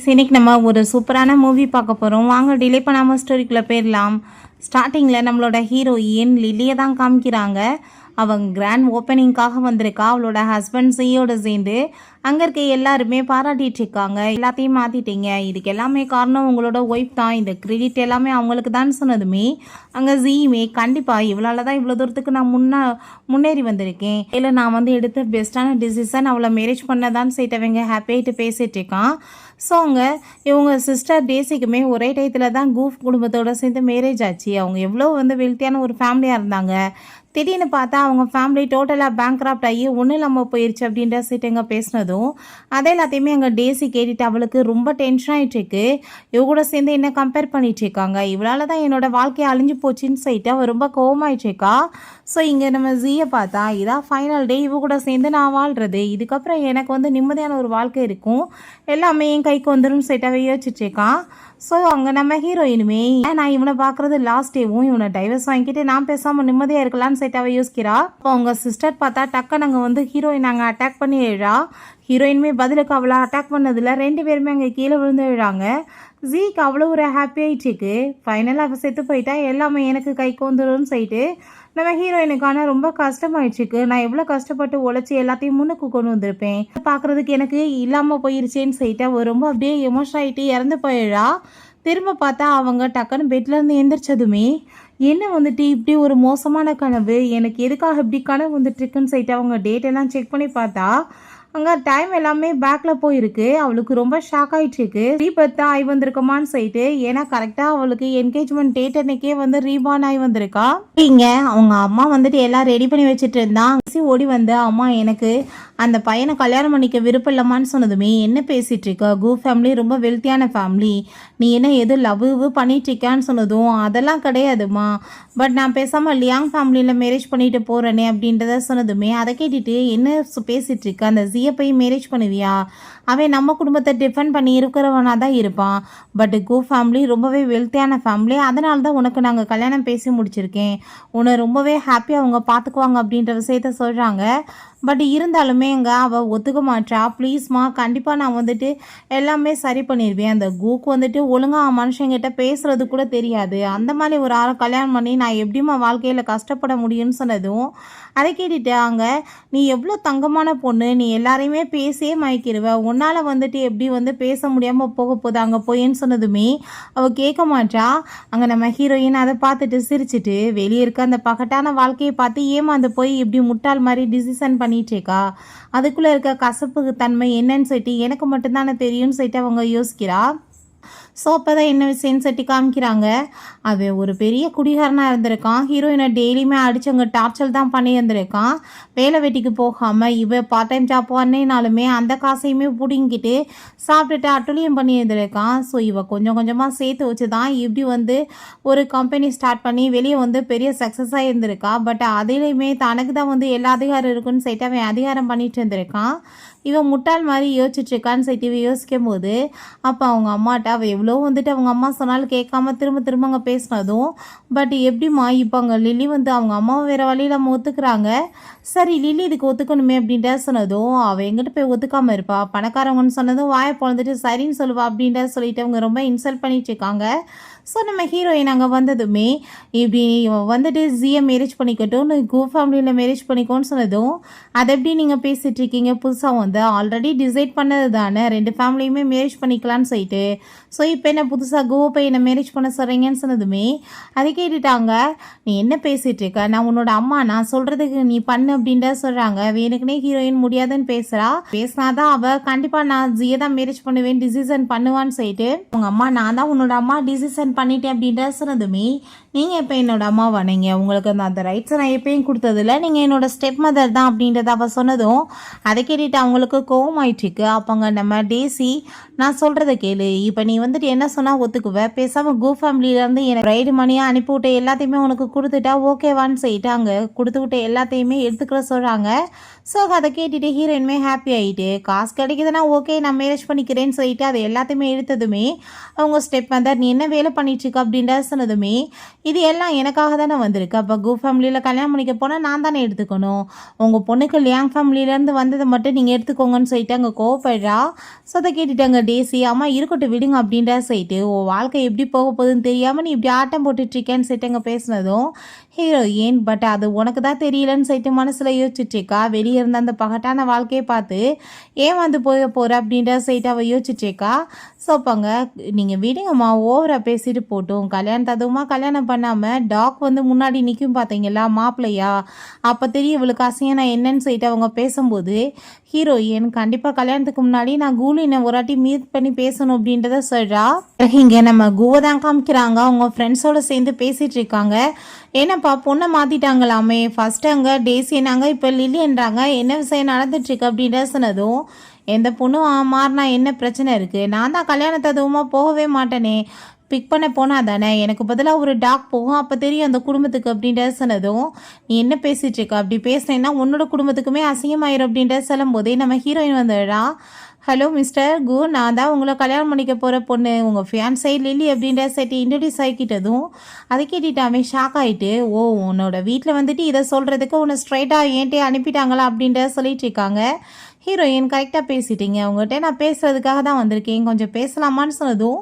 இன்னைக்கு நம்ம ஒரு சூப்பரான மூவி பார்க்க போகிறோம். வாங்க டிலே பண்ணாமல் ஸ்டோரிக்குள்ளே போயிடலாம். ஸ்டார்டிங்கில் நம்மளோட ஹீரோயின் லில்லியை தான் காமிக்கிறாங்க. அவங்க கிராண்ட் ஓப்பனிங்காக வந்திருக்கா. அவளோட ஹஸ்பண்ட் சியோட சேர்ந்து அங்கே இருக்க எல்லாருமே பாராட்டிட்டு இருக்காங்க. எல்லாத்தையும் மாற்றிட்டீங்க, இதுக்கு எல்லாமே காரணம் உங்களோட ஒய்ஃப் தான், இந்த கிரெடிட் எல்லாமே அவங்களுக்கு தான் சொன்னதுமே அங்கே ஜீயுமே கண்டிப்பாக இவளால் தான் இவ்வளோ தூரத்துக்கு நான் முன்னேறி வந்திருக்கேன், இல்லை நான் எடுத்த பெஸ்ட்டான டிசிஷன் அவளை மேரேஜ் பண்ணதான் செய்யிட்டவங்க ஹாப்பியாகிட்டு பேசிகிட்டு இருக்கான். ஸோ இவங்க சிஸ்டர் டேசிக்குமே ஒரே டயத்தில் தான் கூஃப் குடும்பத்தோடு சேர்ந்து மேரேஜ் ஆச்சு. அவங்க எவ்வளோ வெல்த்தியான ஒரு ஃபேமிலியாக இருந்தாங்க. திடீர்னு பார்த்தா அவங்க ஃபேமிலி டோட்டலாக பேங்க்ராப்ட் ஆகி ஒன்றும் இல்லாமல் போயிடுச்சு அப்படின்ற சீட்டுங்க பேசினதும் அதே எல்லாத்தையுமே அங்கே டேசி கேட்டுட்டு அவளுக்கு ரொம்ப டென்ஷன் ஆகிட்டுருக்கு. இவ கூட சேர்ந்து என்ன கம்பேர் பண்ணிட்டு இருக்காங்க, இவளால் தான் என்னோட வாழ்க்கையை அழிஞ்சு போச்சுன்னு சொல்லிட்டு அவள் ரொம்ப கோவமாயிட்டுருக்கா. ஸோ இங்கே நம்ம ஜீயை பார்த்தா இதான் ஃபைனல் டே, இவ கூட சேர்ந்து நான் வாழ்கிறது, இதுக்கப்புறம் எனக்கு நிம்மதியான ஒரு வாழ்க்கை இருக்கும், எல்லாமே என் கைக்கு வந்துடும் சொல்லிட்டு யோசிச்சுட்ருக்கான். ஸோ அங்கே நம்ம ஹீரோயினுமே நான் இவனை பார்க்குறது லாஸ்ட் டேவும் இவனை டைவர்ஸ் வாங்கிட்டு நான் பேசாமல் நிம்மதியாக இருக்கலான்னு சொல்லிட்டு யோசிக்கிறா. அப்போ அவங்க சிஸ்டர் பார்த்தா டக்குன்னு அங்கே ஹீரோயின் அங்கே அட்டாக் பண்ணி எழுறா. ஹீரோயினுமே பதிலுக்கு அவளை அட்டாக் பண்ணதில் 2 பேருமே அங்கே கீழே விழுந்து எழுறாங்க. ஜீக்கு அவ்வளோ ஒரு ஹாப்பி ஆகிட்டுருக்கு. ஃபைனலாக அவள் செத்து போயிட்டா, எல்லாமே எனக்கு கைக்கு வந்துடும்னு சொல்லிட்டு நம்ம ஹீரோயினுக்கான ரொம்ப கஷ்டமாயிடுச்சுக்கு. நான் எவ்வளோ கஷ்டப்பட்டு உழைச்சி எல்லாத்தையும் முன்னுக்கு கொண்டு வந்திருப்பேன், பார்க்குறதுக்கு எனக்கு இல்லாமல் போயிருச்சேன்னு சொல்லிட்டு அவள் ரொம்ப அப்படியே எமோஷன் ஆகிட்டு இறந்து போயிடா. திரும்ப பார்த்தா அவங்க டக்குன்னு பெட்லேருந்து எந்திரிச்சதுமே என்ன இப்படி ஒரு மோசமான கனவு, எனக்கு எதுக்காக இப்படி கனவு இருக்குன்னு சொல்லிட்டு அவங்க டேட் எல்லாம் செக் பண்ணி பார்த்தா அங்கே டைம் எல்லாமே பேக்கில் போயிருக்கு. அவளுக்கு ரொம்ப ஷாக் ஆகிட்டுருக்கு. ரீபர்த் தான் ஆகி வந்திருக்கமான்னு சொல்லிட்டு, ஏன்னா கரெக்டாக அவளுக்கு என்கேஜ்மெண்ட் டேட் அன்னைக்கே ரீபார்ன் ஆகி வந்திருக்கா. இங்கே அவங்க அம்மா எல்லாம் ரெடி பண்ணி வச்சுட்டு இருந்தான். ஓடி அம்மா எனக்கு அந்த பையனை கல்யாணம் பண்ணிக்க விருப்பம் இல்லமான்னு சொன்னதுமே என்ன பேசிட்டு இருக்க, கூ ஃபேமிலி ரொம்ப வெல்த்தியான ஃபேமிலி, நீ என்ன எதுவும் லவ் பண்ணிட்டு இருக்கான்னு சொன்னதும் அதெல்லாம் கிடையாதுமா, பட் நான் பேசாமல் லியாங் ஃபேமிலியில் மேரேஜ் பண்ணிட்டு போகிறேனே அப்படின்றத சொன்னதுமே அதை கேட்டுட்டு என்ன பேசிட்டு இருக்க, அந்த ஜியை போய் மேரேஜ் பண்ணுவியா, அவன் நம்ம குடும்பத்தை டிஃபெண்ட் பண்ணி இருக்கிறவனாக தான் இருப்பான், பட் கூ ஃபேமிலி ரொம்பவே வெல்த்தியான ஃபேமிலி, அதனால தான் உனக்கு நாங்கள் கல்யாணம் பேசி முடிச்சிருக்கேன், உன்னை ரொம்பவே ஹாப்பியாக அவங்க பார்த்துக்குவாங்க அப்படின்ற விஷயத்த சொல்கிறாங்க. பட் இருந்தாலுமே அவள் ஒத்துக்க மாட்டா. ப்ளீஸ்மா, கண்டிப்பாக நான் எல்லாமே சரி பண்ணிடுவேன், அந்த கூக்கு ஒழுங்காக மனுஷங்கிட்ட பேசுறது கூட தெரியாது, அந்த மாதிரி ஒரு ஆளை கல்யாணம் பண்ணி நான் எப்படிமா வாழ்க்கையில் கஷ்டப்பட முடியும்னு சொன்னதும் அதை கேட்டுட்டு நீ எவ்வளோ தங்கமான பொண்ணு, நீ எல்லாரையுமே பேசியே மயக்கிடுவ, உன்னால் எப்படி பேச முடியாமல் போக போகுது அங்கே போயின்னு சொன்னதுமே அவள் கேட்க மாட்டா. அங்கே நம்ம ஹீரோயின் அதை பார்த்துட்டு சிரிச்சிட்டு வெளியே இருக்க அந்த பகட்டான வாழ்க்கையை பார்த்து ஏமாந்து போய் இப்படி முட்டாள் மாதிரி டிசிஷன் பண்ணிட்டேக்கா, அதுக்குள்ளே இருக்க கசப்பு தன்மை என்னன்னு சொல்லிட்டு எனக்கு மட்டும்தானே தெரியும்னு சொல்லிட்டு அவங்க யோசிக்கிறா. ஸோ அப்போ தான் என்ன விஷயம்னு சொல்லி காமிக்கிறாங்க. அவன் ஒரு பெரிய குடிகாரனாக இருந்திருக்கான். ஹீரோயினை டெய்லியுமே அடிச்சவங்க டார்ச்சல் தான் பண்ணி இருந்திருக்கான். வேலை வெட்டிக்கு போகாமல் இவன் பார்ட் டைம் ஜாப் பண்ணேனாலுமே அந்த காசையுமே பிடிங்கிட்டு சாப்பிட்டுட்டு அட்டுலியம் பண்ணி இருந்திருக்கான். ஸோ இவன் கொஞ்சம் கொஞ்சமாக சேர்த்து வச்சு தான் இப்படி ஒரு கம்பெனி ஸ்டார்ட் பண்ணி வெளியே பெரிய சக்ஸஸாக இருந்திருக்கா. பட் அதிலையுமே தனக்கு தான் எல்லா அதிகாரம் இருக்குன்னு சொல்லிட்டு அவன் அதிகாரம் பண்ணிட்டு இருந்திருக்கான். இவன் முட்டாள் மாதிரி யோசிச்சுட்ருக்கான்னு சொல்லிட்டு யோசிக்கும் போது அப்போ அவங்க அம்மாட்ட அவள் எவ்வளோ அவங்க அம்மா சொன்னாலும் கேட்காம திரும்ப திரும்ப அங்கே பேசினதும் பட் எப்படிம்மா இப்போ அங்கே லில்லி அவங்க அம்மாவை வேறு வழியில் நம்ம ஒத்துக்கிறாங்க, சரி லில்லி இதுக்கு ஒத்துக்கணுமே அப்படின்ற சொன்னதும் அவள் எங்கிட்ட போய் ஒத்துக்காமல் இருப்பா, பணக்காரவங்கன்னு சொன்னதும் வாயை பொழுதுட்டு சரின்னு சொல்லுவா அப்படின்ற சொல்லிட்டு அவங்க ரொம்ப இன்சல்ட் பண்ணிட்டு இருக்காங்க. ஸோ நம்ம ஹீரோயின் அங்கே வந்ததுமே இப்படி ஜியை மேரேஜ் பண்ணிக்கட்டும், கூ ஃபேமிலியில் மேரேஜ் பண்ணிக்கோன்னு சொன்னதும் அதை எப்படி நீங்கள் பேசிகிட்டு இருக்கீங்க, புதுசாக ஆல்ரெடி டிசைட் பண்ணது தானே 2 ஃபேமிலியுமே மேரேஜ் பண்ணிக்கலான்னு சொல்லிட்டு, ஸோ இப்போ என்ன புதுசாக கூவை போய் என்ன மேரேஜ் பண்ண சொல்கிறீங்கன்னு சொன்னதுமே அதை கேட்டுட்டாங்க. நீ என்ன பேசிகிட்டு இருக்க, நான் உன்னோட அம்மா, நான் சொல்கிறதுக்கு நீ பண்ணு அப்படின்ற சொல்கிறாங்க. எனக்குனே ஹீரோயின் முடியாதுன்னு பேசினாதான் அவள் கண்டிப்பாக நான் ஜியை தான் மேரேஜ் பண்ணுவேன் டிசிஷன் பண்ணுவான்னு சொல்லிட்டு உங்கள் அம்மா, நான் தான் உன்னோட அம்மா டிசிஷன் பண்ணிட்டேன் அப்படின்ற சொன்னதுமே நீங்கள் எப்போ என்னோட அம்மா வந்தீங்க, உங்களுக்கு அந்த ரைட்ஸை நான் எப்பயும் கொடுத்ததில்ல, நீங்கள் என்னோட ஸ்டெப் மதர் தான் அப்படின்றத அவள் சொன்னதும் அதை கேட்டுட்டு அவங்களுக்கு கோவம் ஆயிட்டுருக்கு. அப்போங்க நம்ம டேசி, நான் சொல்கிறத கேளு, இப்போ நீ என்ன சொன்னால் ஒத்துக்குவ, பேசாமல் கூ ஃபேமிலியிலேருந்து எனக்கு ரைடு மணியாக அனுப்பிவிட்ட எல்லாத்தையுமே உனக்கு கொடுத்துட்டா ஓகேவான்னு சொல்லிட்டு அங்கே கொடுத்து விட்ட எல்லாத்தையுமே எடுத்துக்கிற சொல்கிறாங்க. ஸோ அதை கேட்டுட்டு ஹீரோயினுமே ஹாப்பி ஆகிட்டு காசு கிடைக்குதுன்னா ஓகே நான் மேரேஜ் பண்ணிக்கிறேன்னு சொல்லிட்டு அதை எல்லாத்தையுமே எடுத்ததுமே அவங்க ஸ்டெப் வந்தார் நீ என்ன வேலை பண்ணிட்டுருக்க அப்படின்ற சொன்னதுமே இது எல்லாம் எனக்காக தானே வந்திருக்கு அப்போ கோ ஃபேமிலியில் கல்யாணம் பண்ணிக்க போனால் நான் தானே எடுத்துக்கணும் உங்கள் பொண்ணுக்கு லியாங் ஃபேமிலியிலேருந்து வந்ததை மட்டும் நீங்கள் எடுத்துக்கோங்கன்னு சொல்லிட்டு அங்கே கோவப்படுறா. ஸோ அதை கேட்டுட்டாங்க டேசி அம்மா இருக்கட்டும் விடுங்க அப்படின்ற சொல்லிட்டு வாழ்க்கை எப்படி போக போகுதுன்னு தெரியாமல் நீ இப்படி ஆட்டம் போட்டுட்ருக்கேன்னு சொல்லிட்டு அங்கே பேசினதும் ஹீரோயின் பட் அது உனக்கு தான் தெரியலன்னு சொல்லிட்டு மனசில் யோசிச்சுட்ருக்கா. வெளியே இருந்த அந்த பகட்டான வாழ்க்கையை பார்த்து ஏமாந்து போக போகிற அப்படின்ற சொல்லிட்டு அவள் யோசிச்சுட்ருக்கா. ஸோ அப்போங்க நீங்கள் விடுங்கம்மா ஓவராக பேசிட்டு போட்டோம் கல்யாணத்தை அதுவுமா கல்யாணம் பண்ணாமல் டாக் வந்து முன்னாடி நிற்கும் பார்த்தீங்களா மாப்பிள்ளையா அப்போ தெரியும் இவளுக்கு அசிங்கம் நான் என்னன்னு சொல்லிட்டு அவங்க பேசும்போது ஹீரோயின் கண்டிப்பாக கல்யாணத்துக்கு முன்னாடி நான் கூலினை ஒரு வாட்டி மீட் பண்ணி பேசணும் அப்படின்றத சொல்கிறா. இங்கே நம்ம கூவை தான் காமிக்கிறாங்க அவங்க ஃப்ரெண்ட்ஸோடு சேர்ந்து பேசிகிட்டு இருக்காங்க. என்னப்பா பொண்ணை மாற்றிட்டாங்களாமே ஃபஸ்ட்டு அங்கே டேசினாங்க இப்போ லில்லின்றாங்க என்ன விஷயம் நடந்துட்டுருக்கு அப்படின்ற சொன்னதும் எந்த பொண்ணும் மாறினா என்ன பிரச்சனை இருக்குது நான் தான் கல்யாணத்தை அதுவுமா போகவே மாட்டேனே பிக் பண்ண போனால் தானே எனக்கு பதிலாக ஒரு டாக் போகும் அப்போ தெரியும் அந்த குடும்பத்துக்கு அப்படின்ற சொன்னதும் நீ என்ன பேசிகிட்டு இருக்க அப்படி பேசினேன்னா உன்னோட குடும்பத்துக்குமே அசிங்கமாயிரும் அப்படின்ற சொல்லும் போதே நம்ம ஹீரோயின் வந்துடுறா. ஹலோ மிஸ்டர் கு நான் தான் உங்களை கல்யாணம் பண்ணிக்க போகிற பொண்ணு உங்கள் ஃபியான்சை லில்லி அப்படின்ற செட்டு இன்ட்ரடியூஸ் ஆகிக்கிட்டதும் அதை கேட்டுட்டாமே ஷாக் ஆகிட்டு ஓ உன்னோட வீட்டில் வந்துட்டு இதை சொல்கிறதுக்கு உன்னை ஸ்ட்ரைட்டாக ஏன்ட்டே அனுப்பிட்டாங்களா அப்படின்ற சொல்லிட்டு இருக்காங்க. ஹீரோயின் கரெக்டாக பேசிட்டீங்க உங்கள்கிட்ட நான் பேசுகிறதுக்காக தான் வந்திருக்கேன் கொஞ்சம் பேசலாமான்னு சொன்னதும்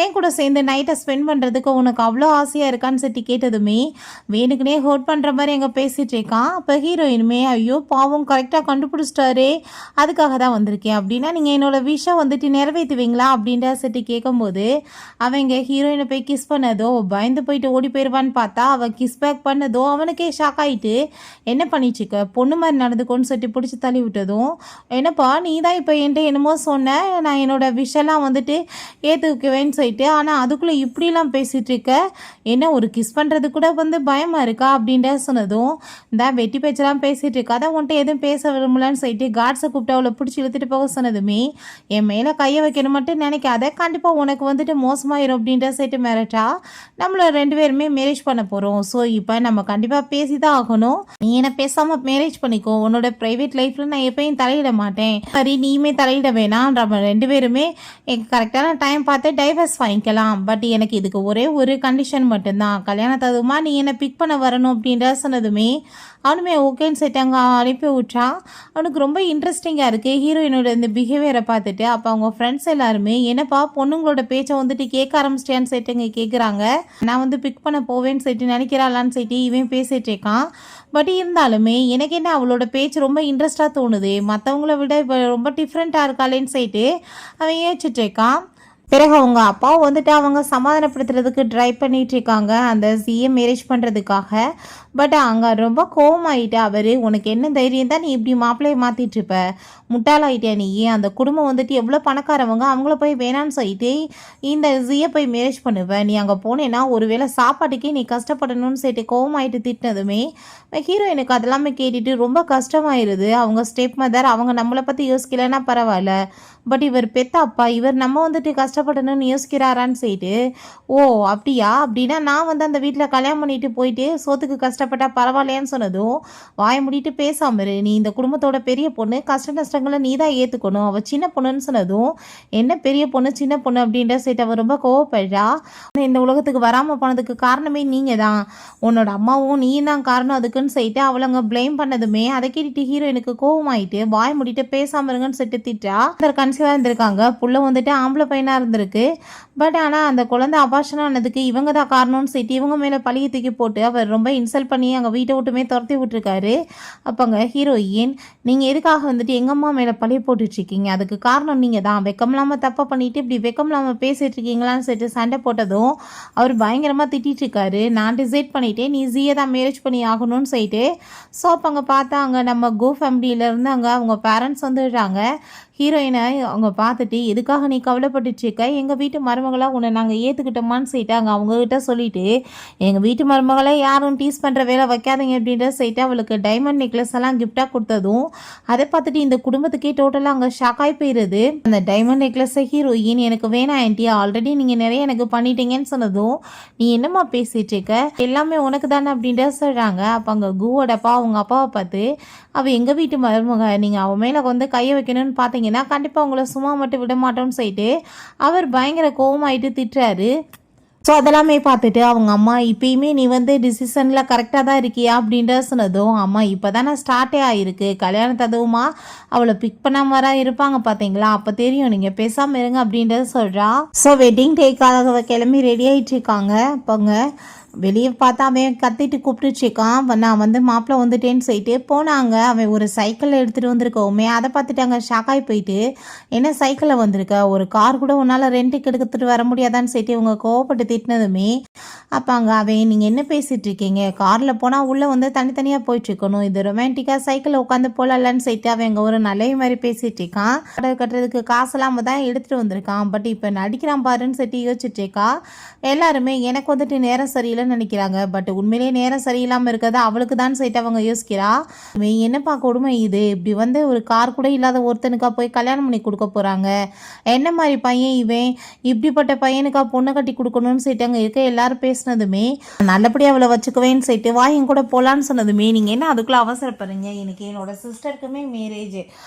என் கூட சேர்ந்து நைட்டை ஸ்பெண்ட் பண்ணுறதுக்கு உனக்கு அவ்வளோ ஆசையாக இருக்கான்னு சொல்லி கேட்டதுமே வேணுக்குனே ஹோட் பண்ணுற மாதிரி எங்கே பேசிகிட்டு இருக்கான். அப்போ ஹீரோயினுமே ஐயோ பாவம் கரெக்டாக கண்டுபிடிச்சிட்டாரே அதுக்காக தான் வந்திருக்கேன் அப்படின்னா நீங்கள் என்னோடய விஷயம் வந்துட்டு நிறைவேற்றுவீங்களா அப்படின்ற சொல்லி கேட்கும்போது அவங்க ஹீரோயினை போய் கிஸ் பண்ணதோ பயந்து போயிட்டு ஓடி போயிடுவான்னு பார்த்தா அவள் கிஸ் பேக் பண்ணதோ அவனுக்கே ஷாக் ஆகிட்டு என்ன பண்ணிச்சுக்க பொண்ணு மாதிரி நடந்துக்கோன்னு சொல்லி பிடிச்சி தள்ளி விட்டதும் என்னப்பா நீ தான் இப்போ என்கிட்ட என்னமோ சொன்ன நான் என்னோடய விஷயம்லாம் வந்துட்டு ஏற்றுக்குவேன்னு சொல்லிட்டு ஆனால் அதுக்குள்ளே இப்படிலாம் பேசிகிட்டு இருக்க என்ன ஒரு கிஸ் பண்ணுறது கூட வந்து பயமாக இருக்கா அப்படின்ற சொன்னதும் இந்த வெட்டி பேச்செல்லாம் பேசிகிட்டு இருக்கா அதான் உன்ட்டு எதுவும் பேச விரும்பலன்னு சொல்லிட்டு காட்ஸை கூப்பிட்டு அவளை பிடிச்சி இழுத்துட்டு போக சொன்னதுமே என் மேலே கையை வைக்கணும் மட்டும் நினைக்காத கண்டிப்பாக உனக்கு வந்துட்டு மோசமாயிரும் அப்படின்ற சொல்லிட்டு மிரட்டா நம்மள 2 பேருமே மேரேஜ் பண்ண போகிறோம் ஸோ இப்போ நம்ம கண்டிப்பாக பேசி தான் ஆகணும் நீ என்ன பேசாமல் மேரேஜ் பண்ணிக்கோ உன்னோட ப்ரைவேட் லைஃப்பில் நான் எப்பயும் தலையிட மாட்டேன் சரி நீயுமே தலையிட வேணாம் நம்ம 2 பேருமே கரெக்டான டைம் பார்த்து டைவர்ஸ் வாங்கிக்கலாம் பட் எனக்கு இதுக்கு ஒரே ஒரு கண்டிஷன் மட்டும்தான் கல்யாணத்தை அதுமா நீ என்னை பிக் பண்ண வரணும் அப்படின்ற சொன்னதுமே அவனுமே ஓகேன்னு சொல்லிட்டாங்க அனுப்பி விட்றான். அவனுக்கு ரொம்ப இன்ட்ரெஸ்டிங்காக இருக்குது ஹீரோயினோட இந்த பிஹேவியரை பார்த்துட்டு. அப்போ அவங்க ஃப்ரெண்ட்ஸ் எல்லாருமே என்னப்பா பொண்ணுங்களோட பேச்சை வந்துட்டு கேட்க ஆரம்பிச்சிட்டியான்னு சொல்லிட்டு இங்கே கேட்குறாங்க. நான் வந்து பிக் பண்ண போவேன்னு சொல்லிட்டு நினைக்கிறாளான்னு சொல்லிட்டு இவன் பேசிகிட்டு இருக்கான். பட் இருந்தாலுமே எனக்கு என்ன அவளோட பேச்சு ரொம்ப இன்ட்ரெஸ்டாக தோணுது மற்றவங்கள விட இப்போ ரொம்ப டிஃப்ரெண்ட்டாக இருக்காளேன்னு சொல்லிட்டு அவன் யோசிச்சுட்டு இருக்கான். பிறகு அவங்க அப்பாவும் வந்துட்டு அவங்க சமாதானப்படுத்துறதுக்கு ட்ரை பண்ணிட்டு இருக்காங்க அந்த சிஏ மேரேஜ் பண்ணுறதுக்காக. பட் அங்கே ரொம்ப கோவமாயிட்டு அவர் உனக்கு என்ன தைரியம் தான் நீ இப்படி மாப்பிள்ளையை மாற்றிட்டு இருப்ப முட்டாளாயிட்டியா நீ அந்த குடும்பம் வந்துட்டு எவ்வளோ பணக்காரவங்க அவங்கள போய் வேணான்னு சொல்லிட்டு இந்த சிஏ போய் மேரேஜ் பண்ணுவேன் நீ அங்கே போனேன்னா ஒருவேளை சாப்பாட்டுக்கே நீ கஷ்டப்படணும்னு சொல்லிட்டு கோவமாயிட்டு திட்டினதுமே ஹீரோயினுக்கு அதெல்லாமே கேட்டுட்டு ரொம்ப கஷ்டமாயிருது. அவங்க ஸ்டெப் மதர் அவங்க நம்மளை பற்றி யோசிக்கலைன்னா பரவாயில்ல பட் இவர் பெத்த அப்பா இவர் நம்ம வந்துட்டு கஷ்டப்படணும்னு யோசிக்கிறாரான்னு சொல்லிட்டு ஓ அப்படியா அப்படின்னா நான் வந்து அந்த வீட்டில் கல்யாணம் பண்ணிட்டு போயிட்டு சோத்துக்கு கஷ்டப்பட்டா பரவாயில்லையான்னு சொன்னதும் வாய முடிட்டு பேசாமரு நீ இந்த குடும்பத்தோட பெரிய பொண்ணு கஷ்ட நஷ்டங்களை நீ தான் ஏற்றுக்கணும் அவள் சின்ன பொண்ணுன்னு சொன்னதும் என்ன பெரிய பொண்ணு சின்ன பொண்ணு அப்படின்ற சொல்லிட்டு அவள் ரொம்ப கோவப்படுறா. இந்த உலகத்துக்கு வராமல் போனதுக்கு காரணமே நீங்கள் தான் உன்னோட அம்மாவும் நீ தான் காரணம் அதுக்குன்னு சொல்லிட்டு அவளங்க ப்ளேம் பண்ணதுமே அதை கேட்டுட்டு ஹீரோயினுக்கு கோவமாயிட்டு வாய முடிட்டு பேசாம இருங்கன்னு சொல்லிட்டு திட்டா. கன்சீவாக இருந்திருக்காங்க புள்ள வந்துட்டு ஆம்பளை பையனாக இருந்திருக்கு பட் ஆனால் அந்த குழந்தை அபாஷனம் ஆனதுக்கு இவங்க தான் காரணம்னு சொல்லிட்டு இவங்க மேலே பழிய தூக்கி போட்டு அவர் ரொம்ப இன்சல்ட் பண்ணி அங்கே வீட்டை விட்டுமே துரத்தி விட்டுருக்காரு. அப்போங்க ஹீரோயின் நீங்கள் எதுக்காக வந்துட்டு எங்கள் அம்மா மேலே பழிய போட்டுட்ருக்கீங்க அதுக்கு காரணம் நீங்கள் தான் வெக்கம் இல்லாமல் தப்பாக பண்ணிவிட்டு இப்படி வெக்கம் இல்லாமல் பேசிகிட்டு இருக்கீங்களான்னு சொல்லிட்டு சண்டை போட்டதும் அவர் பயங்கரமாக திட்டிகிட்டு இருக்காரு. நான் டிசைட் பண்ணிவிட்டேன் நீ ஜியை தான் மேரேஜ் பண்ணி ஆகணும்னு சொல்லிட்டு. ஸோ அப்போ அங்கே பார்த்தா அங்கே நம்ம கோ ஃபேமிலியிலேருந்து அங்கே அவங்க பேரண்ட்ஸ் வந்துடுறாங்க. ஹீரோயினை அவங்க பார்த்துட்டு, எதுக்காக நீ கவலைப்பட்டுட்டு இருக்க, எங்கள் வீட்டு மருமகளாக உன்னை நாங்கள் ஏற்றுக்கிட்டோமான்னு சொல்லிட்டு அங்கே அவங்கக்கிட்ட சொல்லிட்டு, எங்கள் வீட்டு மருமகளை யாரும் டீஸ் பண்ணுற வேலை வைக்காதீங்க அப்படின்ற சொல்லிட்டு அவளுக்கு டைமண்ட் நெக்லஸ் எல்லாம் கிஃப்டாக கொடுத்ததும் அதை பார்த்துட்டு இந்த குடும்பத்துக்கே டோட்டலாக அங்கே ஷாக்காகி போயிடுது. அந்த டைமண்ட் நெக்லஸை ஹீரோயின் எனக்கு வேணாம் ஆன்ட்டி, ஆல்ரெடி நீங்கள் நிறைய எனக்கு பண்ணிட்டீங்கன்னு சொன்னதும், நீ என்னம்மா பேசிட்டு இருக்க, எல்லாமே உனக்கு தானே அப்படின்ற சொல்கிறாங்க. அப்போ அங்கே கூவோடப்பா அவங்க அப்பாவை பார்த்து, அவள் எங்கள் வீட்டு மருமக, நீங்கள் அவன் மேலே வந்து கையை வைக்கணும்னு பார்த்தீங்கன்னா கண்டிப்பாக உங்களை சும்மா மட்டும் விட மாட்டோம்னு சொல்லிட்டு அவர் பயங்கர கோவமாயிட்டு திட்டுறாரு. ஸோ அதெல்லாமே பார்த்துட்டு அவங்க அம்மா, இப்பயுமே நீ வந்து டிசிஷனில் கரெக்டாக தான் இருக்கியா அப்படின்ற சொன்னதும், அம்மா இப்போ தானே ஸ்டார்ட்டே ஆகிருக்கு, கல்யாணத்து அதுவுமா அவளை பிக் பண்ணாம இருப்பாங்க பார்த்தீங்களா, அப்போ தெரியும், நீங்கள் பேசாமல் இருங்க அப்படின்றத சொல்கிறா. ஸோ வெட்டிங் டேக்காக கிளம்பி ரெடி ஆகிட்டு இருக்காங்க. அப்போங்க வெளியே பார்த்தா அவன் கத்திட்டு கூப்பிட்டுச்சிக்கான், நான் வந்து மாப்பிள்ளை வந்துட்டேன்னு சொல்லிட்டு போனாங்க. அவன் ஒரு சைக்கிளில் எடுத்துகிட்டு வந்திருக்கவுமே அதை பார்த்துட்டு அங்கே ஷாக்காகி போயிட்டு, என்ன சைக்கிளில் வந்திருக்க, ஒரு கார் கூட உன்னால் ரெண்ட்டுக்கு எடுத்துகிட்டு வர முடியாதான்னு சொல்லிட்டு இவங்க கோவப்பட்டு திட்டினதுமே, அப்போ அங்கே அவன் நீங்கள் என்ன பேசிகிட்டு இருக்கீங்க, காரில் போனால் உள்ளே வந்து தனித்தனியாக போயிட்டுருக்கணும், இது ரொமான்டிக்காக சைக்கிளில் உட்காந்து போகலான்னு சொல்லிட்டு அவன் இங்கே ஒரு நல்ல மாதிரி பேசிகிட்டு இருக்கான். கடை கட்டுறதுக்கு காசெல்லாம் தான் எடுத்துகிட்டு வந்திருக்கான், பட் இப்போ நடிக்கிறான் பாருன்னு சொல்லிட்டு யோசிச்சுட்டு இருக்கா. எல்லாருமே எனக்கு வந்துட்டு நேரம் சரியில்லை நினைக்கிறாங்க, பட் உண்மையிலேயே நேரம் சரியில்லாமல் இருக்கிறது அவளுக்கு தான் சொல்லிட்டு அவங்க யோசிக்கிறா. என்னப்பா கொடுமை இது, இப்படி வந்து ஒரு கார் கூட இல்லாத ஒருத்தனுக்கா போய் கல்யாணம் பண்ணி கொடுக்க போறாங்க, என்ன மாதிரி பையன் இவன், இப்படிப்பட்ட பையனுக்கா பொண்ணு கட்டி கொடுக்கணும்னு சொல்லிட்டு அங்கே இருக்க எல்லாரும் பேசினதுமே, நல்லபடியாக அவளை வச்சுக்குவேன்னு சொல்லிட்டு வாயும் கூட போகலான்னு சொன்னதுமே, நீங்கள் என்ன அதுக்குள்ளே அவசரப்படுறீங்க, எனக்கு என்னோட சிஸ்டருக்குமே மேரேஜ்,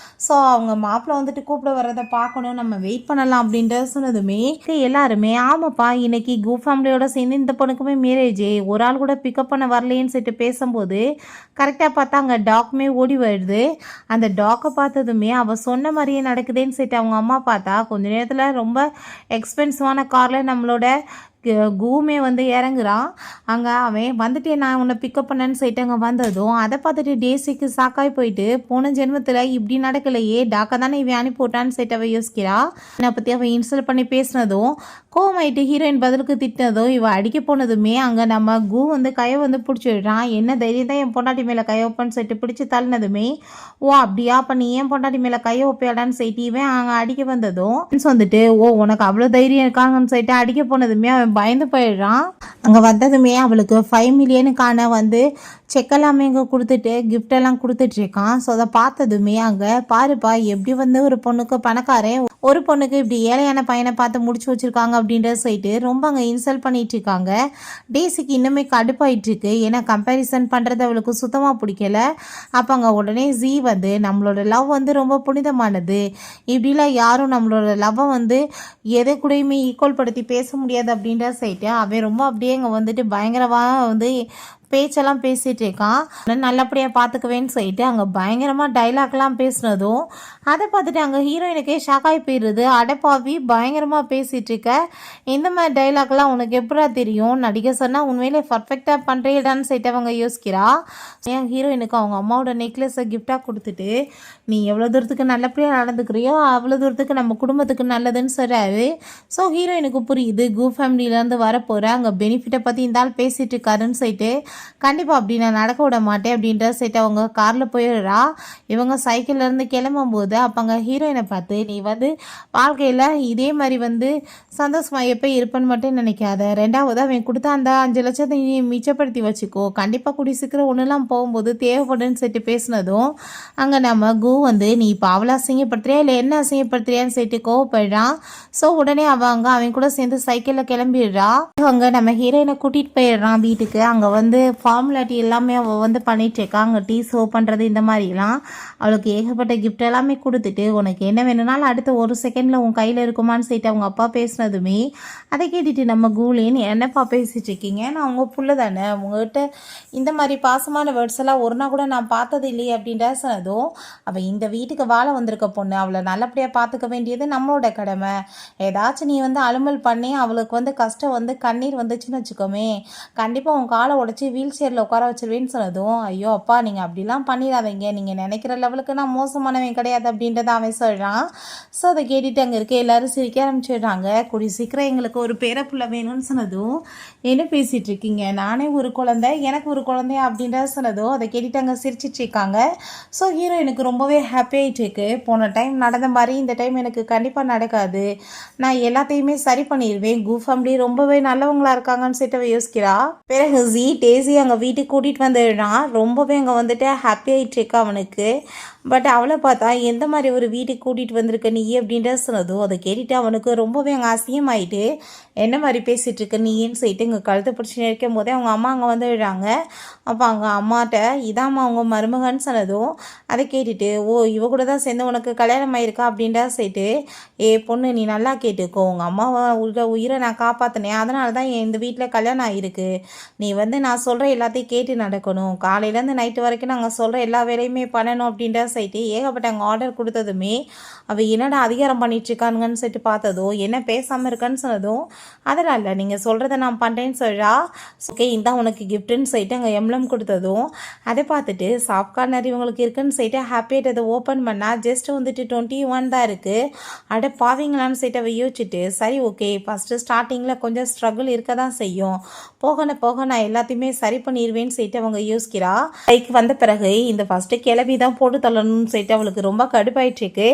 ஸோ அவங்க மாப்பிள்ளை வந்துட்டு கூப்பிட வர்றதை பார்க்கணும், நம்ம வெயிட் பண்ணலாம் அப்படின்ற சொன்னதுமே எல்லாருமே, ஆமாப்பா இன்னைக்கு கோ ஃபேமிலியோட சேர்ந்து இந்த பொண்ணுக்குமே மேரேஜ், ஒரு ஆள் கூட பிக்கப் பண்ண வரலையேன்னு சொல்லிட்டு பேசும்போது கரெக்டாக பார்த்தா அங்கே டாக்குமே ஓடி வருது. அந்த டாக்கை பார்த்ததுமே அவள் சொன்ன மாதிரியே நடக்குதுன்னு சொல்லிட்டு அவங்க அம்மா பார்த்தா கொஞ்ச நேரத்தில் ரொம்ப எக்ஸ்பென்சிவான காரில் நம்மளோட கூமே வந்து இறங்குறான். அங்கே அவன் வந்துட்டு நான் உன்னை பிக்கப் பண்ணேன்னு சொல்லிட்டு அங்கே வந்ததும் அதை பார்த்துட்டு டேசிக்கு சாக்காய் போயிட்டு, போன ஜென்மத்தில் இப்படி நடக்கலையே, டாக்கா தானே இவன் அனுப்பி விட்டான்னு சொல்லிட்டு அவள் யோசிக்கிறா. என்னை பற்றி அவள் இன்சல்ட் பண்ணி பேசினதும் கோவமாயிட்டு ஹீரோயின் பதிலுக்கு திட்டினதும் இவள் அடிக்க போனதுமே அங்கே நம்ம கூ வந்து கையை வந்து பிடிச்சி விடுறான். என்ன தைரியம் தான் என் பொண்டாட்டி மேலே கையை வைப்பான்னு சொல்லிட்டு பிடிச்சி தள்ளினதுமே, ஓ அப்படியா, அப்போ நீ ஏன் பொண்டாட்டி மேலே கையை வைப்பியாடான்னு சொல்லிட்டு இவன் அங்கே அடிக்க வந்ததும் வந்துட்டு, ஓ உனக்கு அவ்வளோ தைரியம் இருக்காங்கன்னு சொல்லிட்டு அடிக்க போனதுமே அவன் பயந்து போயிடுறான். அங்கே வந்ததுமே அவளுக்கு 5 மில்லியனுக்கான வந்து செக்கெல்லாமே இங்கே கொடுத்துட்டு கிஃப்டெல்லாம் கொடுத்துட்ருக்கான். ஸோ அதை பார்த்ததுமே அங்கே பாருப்பா எப்படி வந்து ஒரு பொண்ணுக்கு பணக்காரன், ஒரு பொண்ணுக்கு இப்படி ஏழையான பையனை பார்த்து முடிச்சு வச்சுருக்காங்க அப்படின்றத சொல்லிட்டு ரொம்ப அங்கே இன்சல்ட் பண்ணிட்டு இருக்காங்க. டேசிக்கு இன்னுமே கடுப்பாயிட்டு இருக்கு, ஏன்னா கம்பேரிசன் பண்ணுறது அவளுக்கு சுத்தமாக பிடிக்கல. அப்போ அங்கே உடனே ஜீ வந்து நம்மளோட லவ் வந்து ரொம்ப புனிதமானது, இப்படிலாம் யாரும் நம்மளோட லவ்வை வந்து எதை கூடயுமே ஈக்குவல் படுத்தி பேச முடியாது அப்படின்ற சொல்லிட்டு அவன் ரொம்ப அப்படியே அங்கே வந்துட்டு பயங்கரமாக வந்து பேச்செல்லாம் பேசிகிட்டு இருக்கான். நல்லபடியாக பார்த்துக்குவேன்னு சொல்லிட்டு அங்கே பயங்கரமாக டைலாக்லாம் பேசினதும் அதை பார்த்துட்டு அங்கே ஹீரோயினுக்கே ஷாக்காகி போயிடுது. அடப்பாவி பயங்கரமாக பேசிகிட்டு இருக்க, இந்த மாதிரி டைலாக்லாம் உனக்கு எப்படா தெரியும், நடிக்க சொன்னால் உண்மையிலே பர்ஃபெக்டாக பண்ணுறீடான்னு சொல்லிட்டு அவங்க யோசிக்கிறா. என் ஹீரோயினுக்கு அவங்க அம்மாவோட நெக்லஸை கிஃப்டாக கொடுத்துட்டு, நீ எவ்வளோ தூரத்துக்கு நல்லபடியாக நடந்துக்கிறியோ அவ்வளோ தூரத்துக்கு நம்ம குடும்பத்துக்கு நல்லதுன்னு சொல்கிறாரு. ஸோ ஹீரோயினுக்கு புரியுது கோ ஃபேமிலியிலேருந்து வரப்போகிற அங்கே பெனிஃபிட்டை பற்றி இந்த ஆள் பேசிகிட்டு இருக்காருன்னு சொல்லிட்டு, கண்டிப்பாக அப்படி நான் நடக்க விட மாட்டேன் அப்படின்ற சொல்லிட்டு அவங்க காரில் போயிடுறா. இவங்க சைக்கிள்லேருந்து கிளம்பும்போது அப்போ அங்கே ஹீரோயினை பார்த்து, நீ வந்து வாழ்க்கையில் இதே மாதிரி வந்து சந்தோஷமாக எப்போ இருப்பேன்னு மட்டும் நினைக்காத, ரெண்டாவது அவன் கொடுத்தா அந்த 5 லட்சத்தை நீ மிச்சப்படுத்தி வச்சுக்கோ, கண்டிப்பாக கூடி சீக்கிரம் ஒன்றுலாம் போகும்போது தேவைப்படுன்னு சொல்லிட்டு பேசினதும் அங்கே நம்ம கோ வந்து, நீ இப்போ அவளை அசிங்கப்படுத்துறியா இல்லை என்ன அசிங்கப்படுத்துறியான்னு சொல்லிட்டு கோவப்படுறான். ஸோ உடனே அவன் கூட சேர்ந்து சைக்கிளில் கிளம்பிடுறா. அங்கே நம்ம ஹீரோயினை கூட்டிகிட்டு போயிடுறான் வீட்டுக்கு. அங்கே வந்து ஃபார்முலாட்டி எல்லாமே அவள் வந்து பண்ணிகிட்ருக்கா, அங்கே டீ சோ பண்ணுறது இந்த மாதிரிலாம் அவளுக்கு ஏகப்பட்ட கிஃப்ட் எல்லாமே கொடுத்துட்டு, உனக்கு என்ன வேணும்னாலும் அடுத்த ஒரு செகண்டில் உன் கையில் இருக்குமான்னு சொல்லிட்டு அவங்க அப்பா பேசினதுமே அதை கேட்டுட்டு நம்ம கூலின்னு, என்னப்பா பேசிகிட்டு இருக்கீங்க, நான் உங்கள் புள்ள தானே, உங்கள்கிட்ட இந்த மாதிரி பாசமான வேர்ட்ஸ் எல்லாம் ஒரு நாள் கூட நான் பார்த்தது இல்லையே அப்படின்ற சொன்னதும், அவள் இந்த வீட்டுக்கு வாழ வந்திருக்க பொண்ணு, அவளை நல்லபடியாக பார்த்துக்க வேண்டியது நம்மளோட கடமை, ஏதாச்சும் நீ வந்து அலுமல் பண்ணி அவளுக்கு வந்து கஷ்டம் வந்து கண்ணீர் வந்துச்சுன்னு வச்சுக்கோமே, கண்டிப்பாக உன் காலை உடச்சி வீல் சேரில் உட்கார வச்சிருவேன்னு சொன்னதும், ஐயோ அப்பா நீங்கள் அப்படிலாம் பண்ணிடாதீங்க, நீங்கள் நினைக்கிற லெவலுக்கு நான் மோசமானவன் கிடையாது அப்படின்றத அவன் சொல்கிறான். ஸோ அதை கேட்டுட்டு அங்கே இருக்க எல்லோரும் சிரிக்க ஆரம்பிச்சிடுறாங்க. கூடி சீக்கிரம் எங்களுக்கு ஒரு பேரப்புள்ள வேணும்னு சொன்னதும், என்ன பேசிகிட்டு இருக்கீங்க, நானே ஒரு குழந்தை எனக்கு ஒரு குழந்தையா அப்படின்றத சொன்னதும் அதை கேட்டுட்டு அங்கே சிரிச்சிட்டு இருக்காங்க. ஸோ ஹீரோ எனக்கு ரொம்பவே ஹாப்பி ஆகிட்டு இருக்கு. போன டைம் நடந்த மாதிரி இந்த டைம் எனக்கு கண்டிப்பாக நடக்காது, நான் எல்லாத்தையுமே சரி பண்ணிடுவேன். கு ஃபேமிலி ரொம்பவே நல்லவங்களா இருக்காங்கன்னு சொல்லிட்டு யோசிக்கிறா. பிறகு டேசி அங்கே வீட்டுக்கு கூட்டிகிட்டு வந்துடுறான். ரொம்பவே அங்கே வந்துட்டு ஹாப்பி ஆகிட்டு இருக்கா அவனுக்கு. பட் அவளை பார்த்தா எந்த மாதிரி ஒரு வீட்டுக்கு கூட்டிகிட்டு வந்திருக்க நீ அப்படின்றத சொன்னதும் அதை கேட்டுட்டு அவனுக்கு ரொம்பவே அங்கே அசிங்கமாயிட்டு, என்ன மாதிரி பேசிகிட்டு இருக்க நீன்னு சொல்லிட்டு இங்கே கழுத்தை பிடிச்சி நிற்கும் போதே அவங்க அம்மா அங்கே வந்துடுறாங்க. அப்போ அவங்க அம்மாட்ட இதாம்மா அவங்க மருமகன்னு சொன்னதும் அதை கேட்டுட்டு, ஓ இவ கூட தான் சேர்ந்து உனக்கு கல்யாணம் ஆயிருக்கா அப்படின்றத சொல்லிட்டு, ஏ பொண்ணு நீ நல்லா கேட்டுக்கோ, உங்கள் அம்மாவை உயிரை நான் காப்பாற்றினேன், அதனால தான் இந்த வீட்டில் கல்யாணம் ஆகிருக்கு. நீ நான் சொல்கிற எல்லாத்தையும் கேட்டு நடக்கணும், காலையிலேருந்து நைட்டு வரைக்கும் நாங்கள் சொல்கிற எல்லா வேலையுமே பண்ணணும் அப்படின்றத சொல்லிட்டு ஏகப்பட்ட அங்கே ஆர்டர் கொடுத்ததுமே அவள் என்னடா அதிகாரம் பண்ணிட்டுருக்கானுங்கன்னு சொல்லிட்டு பார்த்ததும், என்ன பேசாமல் இருக்கான்னு சொன்னதும், அதெல்லாம் இல்லை நீங்கள் சொல்கிறத நான் பண்ணுறேன்னு சொல்கிறா. ஓகே இந்த உனக்கு கிஃப்ட்டுன்னு சொல்லிட்டு அங்கே எம்எல்எம் கொடுத்ததும் அதை பார்த்துட்டு சாப்கார்னர் இவங்களுக்கு இருக்குன்னு சொல்லிட்டு ஹாப்பியாக அதை ஓப்பன் பண்ணால் ஜஸ்ட் வந்துட்டு 21 தான் இருக்குது. அட பாவீங்களான்னு சொல்லிட்டு அவள் யோசிச்சுட்டு, சரி ஓகே ஃபஸ்ட்டு ஸ்டார்டிங்கில் கொஞ்சம் ஸ்ட்ரகிள் இருக்க தான் செய்யும், போக நான் எல்லாத்தையுமே சரி பண்ணிடுவேன்னு சொல்லிட்டு அவங்க யோசிக்கிறா. கைக்கு வந்த பிறகு இந்த ஃபஸ்ட்டு கிளம்பி தான் போட்டு தள்ளணும்னு சொல்லிட்டு அவளுக்கு ரொம்ப கடுப்பாயிட்டுருக்கு.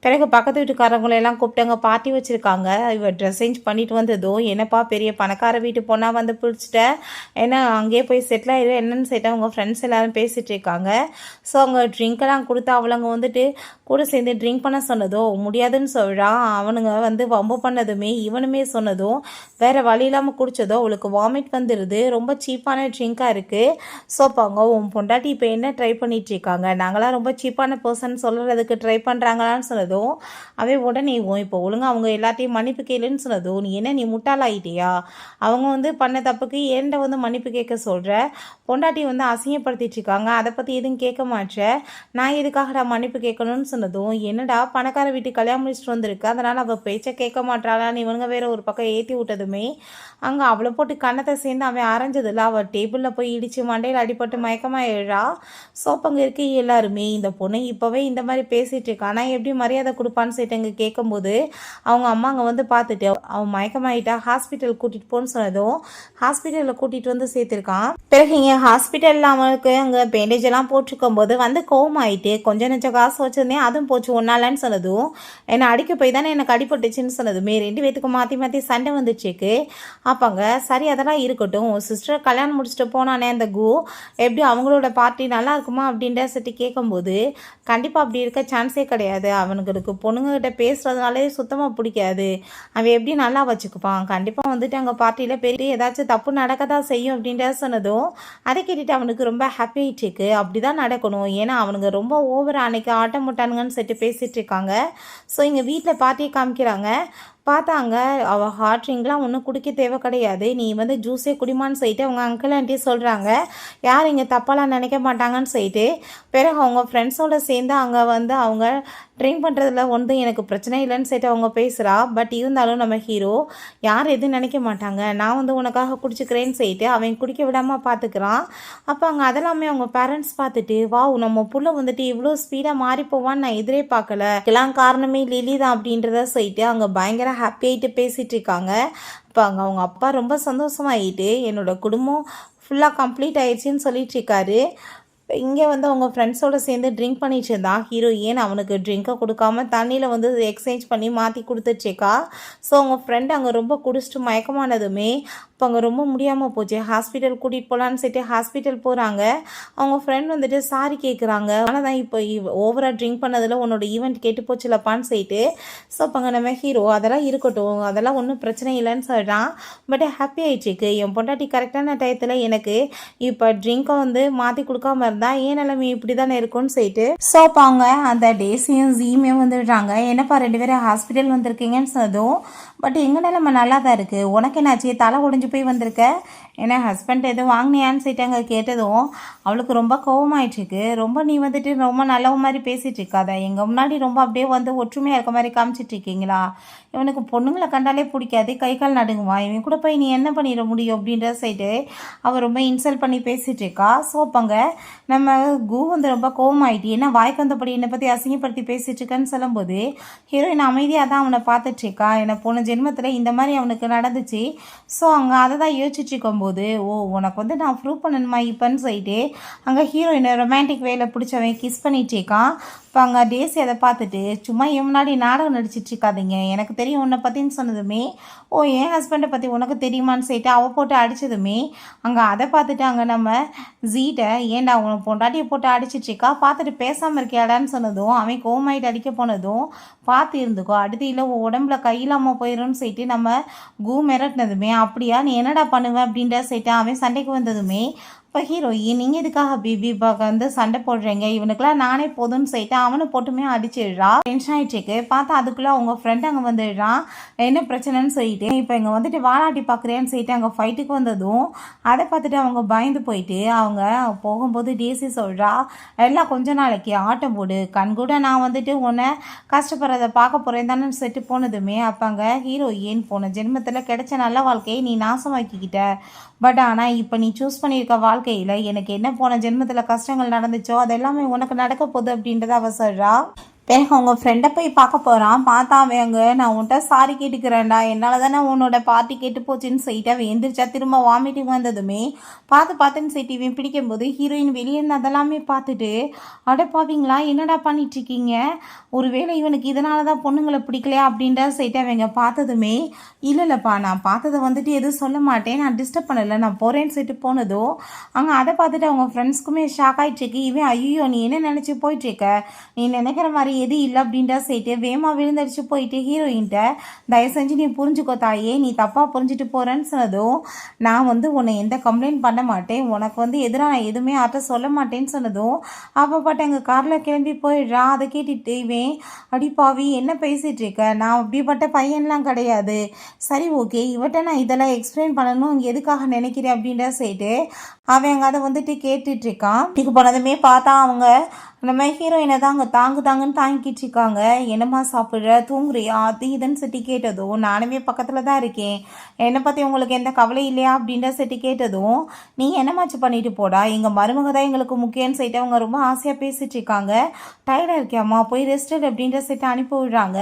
பிறகு பக்கத்து வீட்டுக்காரங்களெல்லாம் கூப்பிட்டு அங்கே பார்ட்டி வச்சுருக்காங்க. இவள் ட்ரெஸ் சேஞ்ச் பண்ணிட்டு வந்ததும், என்னப்பா பெரிய பணக்கார வீட்டு பொண்ணாக வந்து பிடிச்சிட்டேன், ஏன்னா அங்கேயே போய் செட்டில் ஆகிடு என்னன்னு சொல்லிட்டு அவங்க ஃப்ரெண்ட்ஸ் எல்லோரும் பேசிகிட்டு இருக்காங்க. ஸோ அவங்க ட்ரிங்க்கெல்லாம் கொடுத்து அவளங்க வந்துட்டு கூட சேர்ந்து ட்ரிங்க் பண்ண சொன்னதும் முடியாதுன்னு சொல்கிறான். அவனுங்க வம்பு பண்ணதுமே இவனுமே சொன்னதும் வேறு வழி இல்லாமல் குடித்ததோ அவளுக்கு வாமிட் வந்துடுது. ரொம்ப சீப்பான ட்ரிங்காக இருக்குது. ஸோ அப்போ அவங்க உன் பொண்டாட்டி இப்போ என்ன ட்ரை பண்ணிகிட்ருக்காங்க, நாங்களாம் ரொம்ப சீப்பான பர்சன் சொல்கிறதுக்கு ட்ரை பண்ணுறாங்களான்னு சொன்னதும் அவன் உடனே இப்போ ஒழுங்காக அவங்க எல்லாத்தையும் மன்னிப்பு கேளுன்னு சொன்னதும், நீ என்ன நீ முட்டாளாயிட்டியா, அவங்க பண்ண தப்புக்கு ஏன்ட்ட மன்னிப்பு கேட்க சொல்கிற, பொண்டாட்டி அசிங்கப்படுத்திட்டு இருக்காங்க, அதை பற்றி எதுவும் கேட்க மாட்டேன், நான் எதுக்காக மன்னிப்பு கேட்கணும்னு சொன்னதும், என்னடா பணக்கார வீட்டுக்கு கல்யாணம் முடிச்சுட்டு வந்திருக்கு அதனால் அவள் பேச்சை கேட்க மாட்டாளான்னு இவனுங்க வேற ஒரு பக்கம் ஏற்றி விட்டதுமே அங்கே அவளை போட்டு கண்ணத்தை சேர்ந்து அவன் அரைஞ்சதில்ல, அவள் டேபிளில் போய் இடித்து மண்டையில் அடிபட்டு மயக்கமாக எழுறா. ஸோ அப்போ அங்கே இருக்க எல்லாருமே இந்த பொண்ணு இப்போவே இந்த மாதிரி பேசிகிட்டு இருக்கா, ஆனால் எப்படி மரியாதை கொடுப்பான்னு சொல்லிட்டு அங்கே கேட்கும்போது அவங்க அம்மா அங்கே பார்த்துட்டு அவன் மயக்கமாயிட்டா ஹாஸ்பிட்டல் கூட்டிகிட்டு போன்னு சொன்னதும் ஹாஸ்பிட்டலில் கூட்டிகிட்டு சேர்த்துருக்கான். பிறகு இங்கே ஹாஸ்பிட்டலில் அவனுக்கு அங்கே பேண்டேஜ் எல்லாம் போட்டிருக்கும் போது கோவமாயிட்டு கொஞ்சம் நெஞ்ச காசு வச்சுருந்தேன் அதுவும் போச்சு ஒன்னாலன்னு சொன்னதும், என்னை அடிக்க போய் தானே எனக்கு அடிபட்டுச்சுன்னு சொன்னதுமே 2 பேத்துக்கு மாற்றி சண்டை வந்துச்சுக்கு. அப்போங்க சரி அதெல்லாம் இருக்கட்டும், சிஸ்டர் கல்யாணம் முடிச்சுட்டு போனானே அந்த கு எப்படி அவங்களோட பார்ட்டி நல்லா இருக்குமா அப்படின்ற சட்டி கேட்கும்போது, கண்டிப்பாக அப்படி இருக்க சான்ஸே கிடையாது, அவனுங்களுக்கு பொண்ணுங்ககிட்ட பேசுகிறதுனாலே சுத்தமாக பிடிக்காது, அவன் எப்படி நல்லா வச்சுக்குப்பான், கண்டிப்பாக அங்கே பார்ட்டியில் பெரிய ஏதாச்சும் தப்பு நடக்க தான் செய்யும் அப்படின்ற சொன்னதும் அதை கேட்டுட்டு அவனுக்கு ரொம்ப ஹாப்பி ஆகிட்டுருக்கு. அப்படி தான் நடக்கணும், ஏன்னா அவனுங்க ரொம்ப ஓவர் அன்னைக்கு ஆட்டம் போட்டானுங்கன்னு சொல்லிட்டு பேசிகிட்டு இருக்காங்க. ஸோ இங்கே வீட்டில் பார்ட்டியை காமிக்கிறாங்க. பார்த்தாங்க அவள் ஹாட் ட்ரிங்க்லாம் ஒன்றும் குடிக்க தேவை கிடையாது, நீ ஜூஸே குடிமான்னு சொல்லிட்டு அவங்க அங்கிள் ஆண்டி சொல்கிறாங்க. யார் இங்கே தப்பாலாம் நினைக்க மாட்டாங்கன்னு சொல்லிட்டு பிறகு அவங்க ஃப்ரெண்ட்ஸோடு சேர்ந்து அங்கே அவங்க ட்ரிங்க் பண்ணுறதுல எனக்கு பிரச்சனை இல்லைன்னு சொல்லிட்டு அவங்க பேசுகிறா. பட் இருந்தாலும் நம்ம ஹீரோ யார் எதுவும் நினைக்க மாட்டாங்க, நான் உனக்காக குடிச்சிக்கிறேன்னு சொல்லிட்டு அவன் குடிக்க விடாமல் பார்த்துக்கிறான். அப்போ அங்கே அதெல்லாமே அவங்க பேரண்ட்ஸ் பார்த்துட்டு, வா நம்ம புள்ள இவ்வளோ ஸ்பீடாக மாறி போவான்னு நான் எதிரே பார்க்கல, இதெல்லாம் காரணமே லிலி தான் அப்படின்றத சொல்லிட்டு அங்கே பயங்கர ஹாப்பி ஆகிட்டு பேசிகிட்டு இருக்காங்க. இப்போ அங்கே அவங்க அப்பா ரொம்ப சந்தோஷமாகிட்டு என்னோட குடும்பம் ஃபுல்லாக கம்ப்ளீட் ஆயிடுச்சின்னு சொல்லிட்டு இருக்காரு. இங்கே அவங்க ஃப்ரெண்ட்ஸோடு சேர்ந்து ட்ரிங்க் பண்ணிட்டு இருந்தான். ஹீரோயின் அவனுக்கு ட்ரிங்கை கொடுக்காம தண்ணியில் எக்ஸ்சேஞ்ச் பண்ணி மாற்றி கொடுத்துச்சேக்கா. ஸோ அவங்க ஃப்ரெண்டு அங்கே ரொம்ப குடிச்சிட்டு மயக்கமானதுமே இப்போ அங்கே ரொம்ப முடியாமல் போச்சு, ஹாஸ்பிட்டல் கூட்டிகிட்டு போகலான்னு சொல்லிட்டு ஹாஸ்பிட்டல் போகிறாங்க. அவங்க ஃப்ரெண்ட் சாரி கேட்குறாங்க, ஆனால் தான் இப்போ ஓவராக ட்ரிங்க் பண்ணதில் உன்னோட ஈவெண்ட் கேட்டு போச்சுலப்பான்னு சொல்லிட்டு. ஸோ அப்போ அங்கே நம்ம ஹீரோ அதெல்லாம் இருக்கட்டும், அதெல்லாம் ஒன்றும் பிரச்சனை இல்லைன்னு சொல்கிறான். பட் ஹாப்பி ஆகிடுச்சிக்கு என் பொண்டாட்டி கரெக்டான டயத்தில் எனக்கு இப்போ ட்ரிங்கை மாற்றி கொடுக்காம இருந்தால் ஏன் நிலைமை இப்படி தானே இருக்கும்னு சொல்லிட்டு. ஸோ அப்போ அவங்க அந்த டேஸையும் ஜீமே வந்துடுறாங்க. என்னப்பா 2 பேரும் ஹாஸ்பிட்டல் வந்திருக்கீங்கன்னு சொன்னதும் பட் எங்கள் நிலைமை நல்லா தான் இருக்குது, உனக்கு என்னாச்சு தலை உடைஞ்சு போய் வந்திருக்க, ஏன்னா ஹஸ்பண்ட் எதுவும் வாங்கினியான்னு சொல்லிட்டு அங்கே கேட்டதும் அவளுக்கு ரொம்ப கோவமாயிட்டுருக்கு. ரொம்ப நீ வந்துட்டு ரொம்ப நல்ல மாதிரி பேசிகிட்டு இருக்காத, எங்கள் முன்னாடி ரொம்ப அப்படியே வந்து ஒற்றுமையாக இருக்க மாதிரி காமிச்சிட்டு இருக்கீங்களா, இவனுக்கு பொண்ணுங்களை கண்டாலே பிடிக்காது, கை கால் நடுங்குவான், இவன் கூட போய் நீ என்ன பண்ணிட முடியும் அப்படின்ற சைடு அவள் ரொம்ப இன்சல்ட் பண்ணி பேசிகிட்டு இருக்கா. ஸோ அப்போங்க நம்ம கு வந்து ரொம்ப கோவமாயிட்டு ஏன்னா வாய்க்கு வந்தபடி என்னை பற்றி அசிங்கப்படுத்தி பேசிகிட்டு இருக்கேன்னு சொல்லும்போது ஹீரோயின் அமைதியாக தான் அவனை பார்த்துட்ருக்கா. என்னை போன ஜென்மத்தில் இந்த மாதிரி அவனுக்கு நடந்துச்சு. ஸோ அங்கே அதை தான் யோசிச்சுட்டு இருக்கும்போது உனக்கு வந்து நான் ப்ரூவ் பண்ணணுமா இப்போன்னு சொல்லிட்டு அங்கே ஹீரோயினை ரொமான்டிக் வேலை பிடிச்சவன் கிஸ் பண்ணிகிட்ருக்கான். இப்போ அங்கே டேசி அதை பார்த்துட்டு சும்மா என் முன்னாடி நாடகம் நடிச்சிட்டு இருக்காதீங்க, எனக்கு தெரியும் உன்னை பற்றின்னு சொன்னதுமே என் ஹஸ்பண்டை பற்றி உனக்கு தெரியுமான்னு சொல்லிட்டு அவள் போட்டு அடித்ததுமே அங்கே அதை பார்த்துட்டு அங்கே நம்ம ஜீட்டை ஏன்டா அவனை பொண்டாட்டியை போட்டு அடிச்சிட்ருக்கா பார்த்துட்டு பேசாமல் இருக்கியாடான்னு சொன்னதும் அவன் கோமாயிட்டு அடிக்க போனதும் பார்த்து இருந்துக்கோ, அடுத்து இல்லை உடம்புல கையில்லாமல் போயிடும்னு சொல்லிட்டு நம்ம மிரட்டினதுமே அப்படியா நீ என்னடா பண்ணுவேன் அப்படின்ற சொல்லிட்டு அவன் சண்டைக்கு வந்ததுமே இப்போ ஹீரோயின் நீங்கள் எதுக்காக பிபி வந்து சண்டை போடுறீங்க, இவனுக்குலாம் நானே போதும்னு சொல்லிட்டு அவனை போட்டுமே அடிச்சிடுறா. டென்ஷன் ஆகிட்டுருக்கு. பார்த்தா அதுக்குள்ளே அவங்க ஃப்ரெண்ட் அங்கே வந்துடுறான், என்ன பிரச்சனைன்னு சொல்லிட்டு இப்போ இங்கே வந்துட்டு வாலாட்டி பார்க்குறேன்னு சொல்லிட்டு அங்கே ஃபைட்டுக்கு வந்ததும் அதை பார்த்துட்டு அவங்க பயந்து போயிட்டு அவங்க போகும்போது டேசி சொல்கிறா, எல்லாம் கொஞ்ச நாளைக்கு ஆட்டம் போடு, கண் கூட நான் வந்துட்டு உன்னை கஷ்டப்படுறதை பார்க்க போகிறேன் தானே சொல்லிட்டு போனதுமே அப்போ அங்கே ஹீரோயின் போன ஜென்மத்தில் கிடைச்ச நல்ல வாழ்க்கையை நீ நாசமாக்கிக்கிட்ட, பட் ஆனால் இப்போ நீ சூஸ் பண்ணியிருக்க வாழ்க்கையில் எனக்கு என்ன போன ஜென்மத்தில் கஷ்டங்கள் நடந்துச்சோ அது எல்லாமே உனக்கு நடக்க போகுது அப்படின்றத அவ சொல்கிறா. பிறகு அவங்க ஃப்ரெண்டை போய் பார்க்க போகிறான். பார்த்தா அவங்க நான் உன்ட்ட சாரி கேட்டுக்கிறேன்டா, என்னால் தானே உன்னோட பார்ட்டி கேட்டு போச்சுன்னு சொல்லிட்டு அவன் எந்திரிச்சா திரும்ப வாமிட்டிங் வந்ததுமே பார்த்துன்னு சொல்லிட்டு இவன் பிடிக்கும்போது ஹீரோயின் வெளியே இருந்து அதெல்லாமே பார்த்துட்டு அடைப்பாவீங்களா என்னடா பண்ணிட்டுருக்கீங்க, ஒருவேளை இவனுக்கு இதனால தான் பொண்ணுங்களை பிடிக்கலையா அப்படின்ற சொல்லிட்டு அவங்க பார்த்ததுமே இல்லைப்பா நான் பார்த்ததை வந்துட்டு எதுவும் சொல்ல மாட்டேன், நான் டிஸ்டர்ப் பண்ணலை, நான் போகிறேன்னு சொல்லிட்டு போனதோ அங்கே அதை பார்த்துட்டு அவங்க ஃப்ரெண்ட்ஸ்க்குமே ஷாக் ஆகிட்டுருக்கு. இவன் ஐயோ நீ என்ன நினச்சி போயிட்டுருக்க, நீ நினைக்கிற மாதிரி எது இல்லை அப்படின்டா சொல்லிட்டு வேமா விழுந்தடிச்சு போயிட்டு ஹீரோயின்ட்ட தயவு செஞ்சு நீ புரிஞ்சுக்கோ தாயே, நீ தப்பாக புரிஞ்சுட்டு போகிறேன்னு சொன்னதும் நான் வந்து உன்னை எந்த கம்ப்ளைண்ட் பண்ண மாட்டேன், உனக்கு வந்து எதிராக நான் எதுவுமே ஆட்ட சொல்ல மாட்டேன்னு சொன்னதும் அப்போ பாட்டு எங்கள் காரில் கிளம்பி போயிடுறான். அதை கேட்டுட்டு இவன் அடிப்பாவி என்ன பேசிகிட்டு இருக்க, நான் அப்படிப்பட்ட பையன்லாம் கிடையாது, சரி ஓகே இவட்ட நான் இதெல்லாம் எக்ஸ்பிளைன் பண்ணணும் எதுக்காக நினைக்கிறேன் அப்படின்ற சொல்லிட்டு அவன் அதை வந்துட்டு கேட்டுட்ருக்கான். இதுக்கு போனதுமே பார்த்தா அவங்க நம்ம ஹீரோயினை தான் அங்கே தாங்குன்னு தாங்கிட்டு இருக்காங்க. என்னம்மா சாப்பிட்ற தூங்குறியா அது இதுன்னு செட்டி கேட்டதும் நானுமே பக்கத்தில் தான் இருக்கேன், என்னை பற்றி உங்களுக்கு எந்த கவலை இல்லையா அப்படின்ற செட்டி கேட்டதும் நீ என்னமாச்சு பண்ணிட்டு போடா, எங்கள் மருமக தான் எங்களுக்கு முக்கியம்னு சொல்லிட்டு அவங்க ரொம்ப ஆசையாக பேசிகிட்டு இருக்காங்க, டயர்டாக இருக்கியாம்மா போய் ரெஸ்டட் அப்படின்ற செட்டு அனுப்பி விடுறாங்க.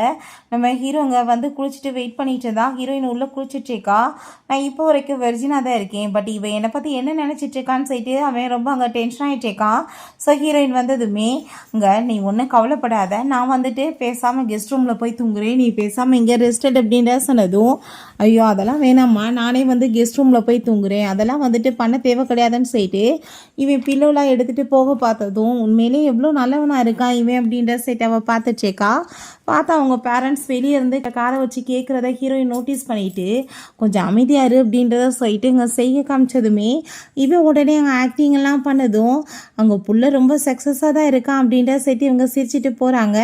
நம்ம ஹீரோங்க வந்து குளிச்சுட்டு வெயிட் பண்ணிட்டு தான் ஹீரோயின் உள்ளே குளிச்சுட்டு இருக்கா. நான் இப்போ வரைக்கும் வெர்ஜினாக தான் இருக்கேன், பட் இவன் என்னை பற்றி என்ன நினச்சிட்டு இருக்கான்னு சொல்லிட்டு அவன் ரொம்ப அங்கே டென்ஷன் ஆகிட்டு இருக்கான். ஸோ ஹீரோயின் வந்ததுமே இங்கே நீ ஒன்றும் கவலைப்படாத, நான் வந்துட்டு பேசாமல் கெஸ்ட் ரூமில் போய் தூங்குறேன், நீ பேசாமல் இங்கே ரெஸ்டட் அப்படின்ற சொன்னதும் ஐயோ அதெல்லாம் வேணாம்மா நானே வந்து கெஸ்ட் ரூமில் போய் தூங்குறேன், அதெல்லாம் வந்துட்டு பண்ண தேவை கிடையாதுன்னு சொல்லிட்டு இவன் பில்லோலாம் எடுத்துகிட்டு போக பார்த்ததும் உண்மையிலே எவ்வளோ நல்லவனாக இருக்கான் இவன் அப்படின்ற சைட் அவள் பார்த்துச்சேக்கா. பார்த்தா அவங்க பேரண்ட்ஸ் வெளியே இருந்து காரை வச்சு கேட்குறத ஹீரோயின் நோட்டீஸ் பண்ணிவிட்டு கொஞ்சம் அமைதியாக இரு அப்படின்றத சொல்லிட்டு இங்கே செய்ய காமிச்சதுமே இவன் உடனே அங்கே ஆக்டிங்கெல்லாம் பண்ணதும் அங்கே புள்ள ரொம்ப சக்ஸஸாக தான் இருக்கான் அப்படின்ற சேர்த்து இவங்க சிரிச்சிட்டு போகிறாங்க.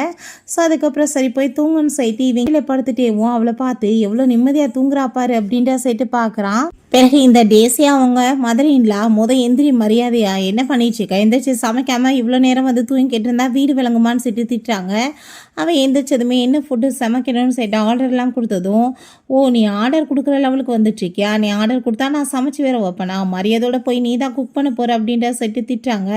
ஸோ அதுக்கப்புறம் சரி போய் தூங்குன்னு சொல்லிட்டு இவங்கள படுத்துட்டேவும் அவளை பார்த்து எவ்வளோ நிம்மதியாக தூங்குறாப்பாரு அப்படின்ற சேர்த்து பார்க்குறான். பிறகு இந்த டேஸியா அவங்க மதுரையின்லாம் எந்திரி மரியாதையா என்ன பண்ணிட்டுருக்கா, எந்திரிச்சு சமைக்காமல் இவ்வளோ நேரம் வந்து தூங்கிட்டு இருந்தா வீடு விளங்குமான்னு சொல்லிட்டு திட்டுறாங்க. அவன் எந்திரிச்சதுமே என்ன ஃபுட்டு சமைக்கணும்னு சொல்லிட்டு ஆர்டர்லாம் கொடுத்ததும் நீ ஆர்டர் கொடுக்குற லெவலுக்கு வந்துட்டுருக்கியா, நீ ஆர்டர் கொடுத்தா நான் சமைச்சு வேற வைப்பேனா, மரியாதையோட போய் நீ தான் குக் பண்ண போகிற அப்படின்ற சொல்லிட்டு திட்டுறாங்க.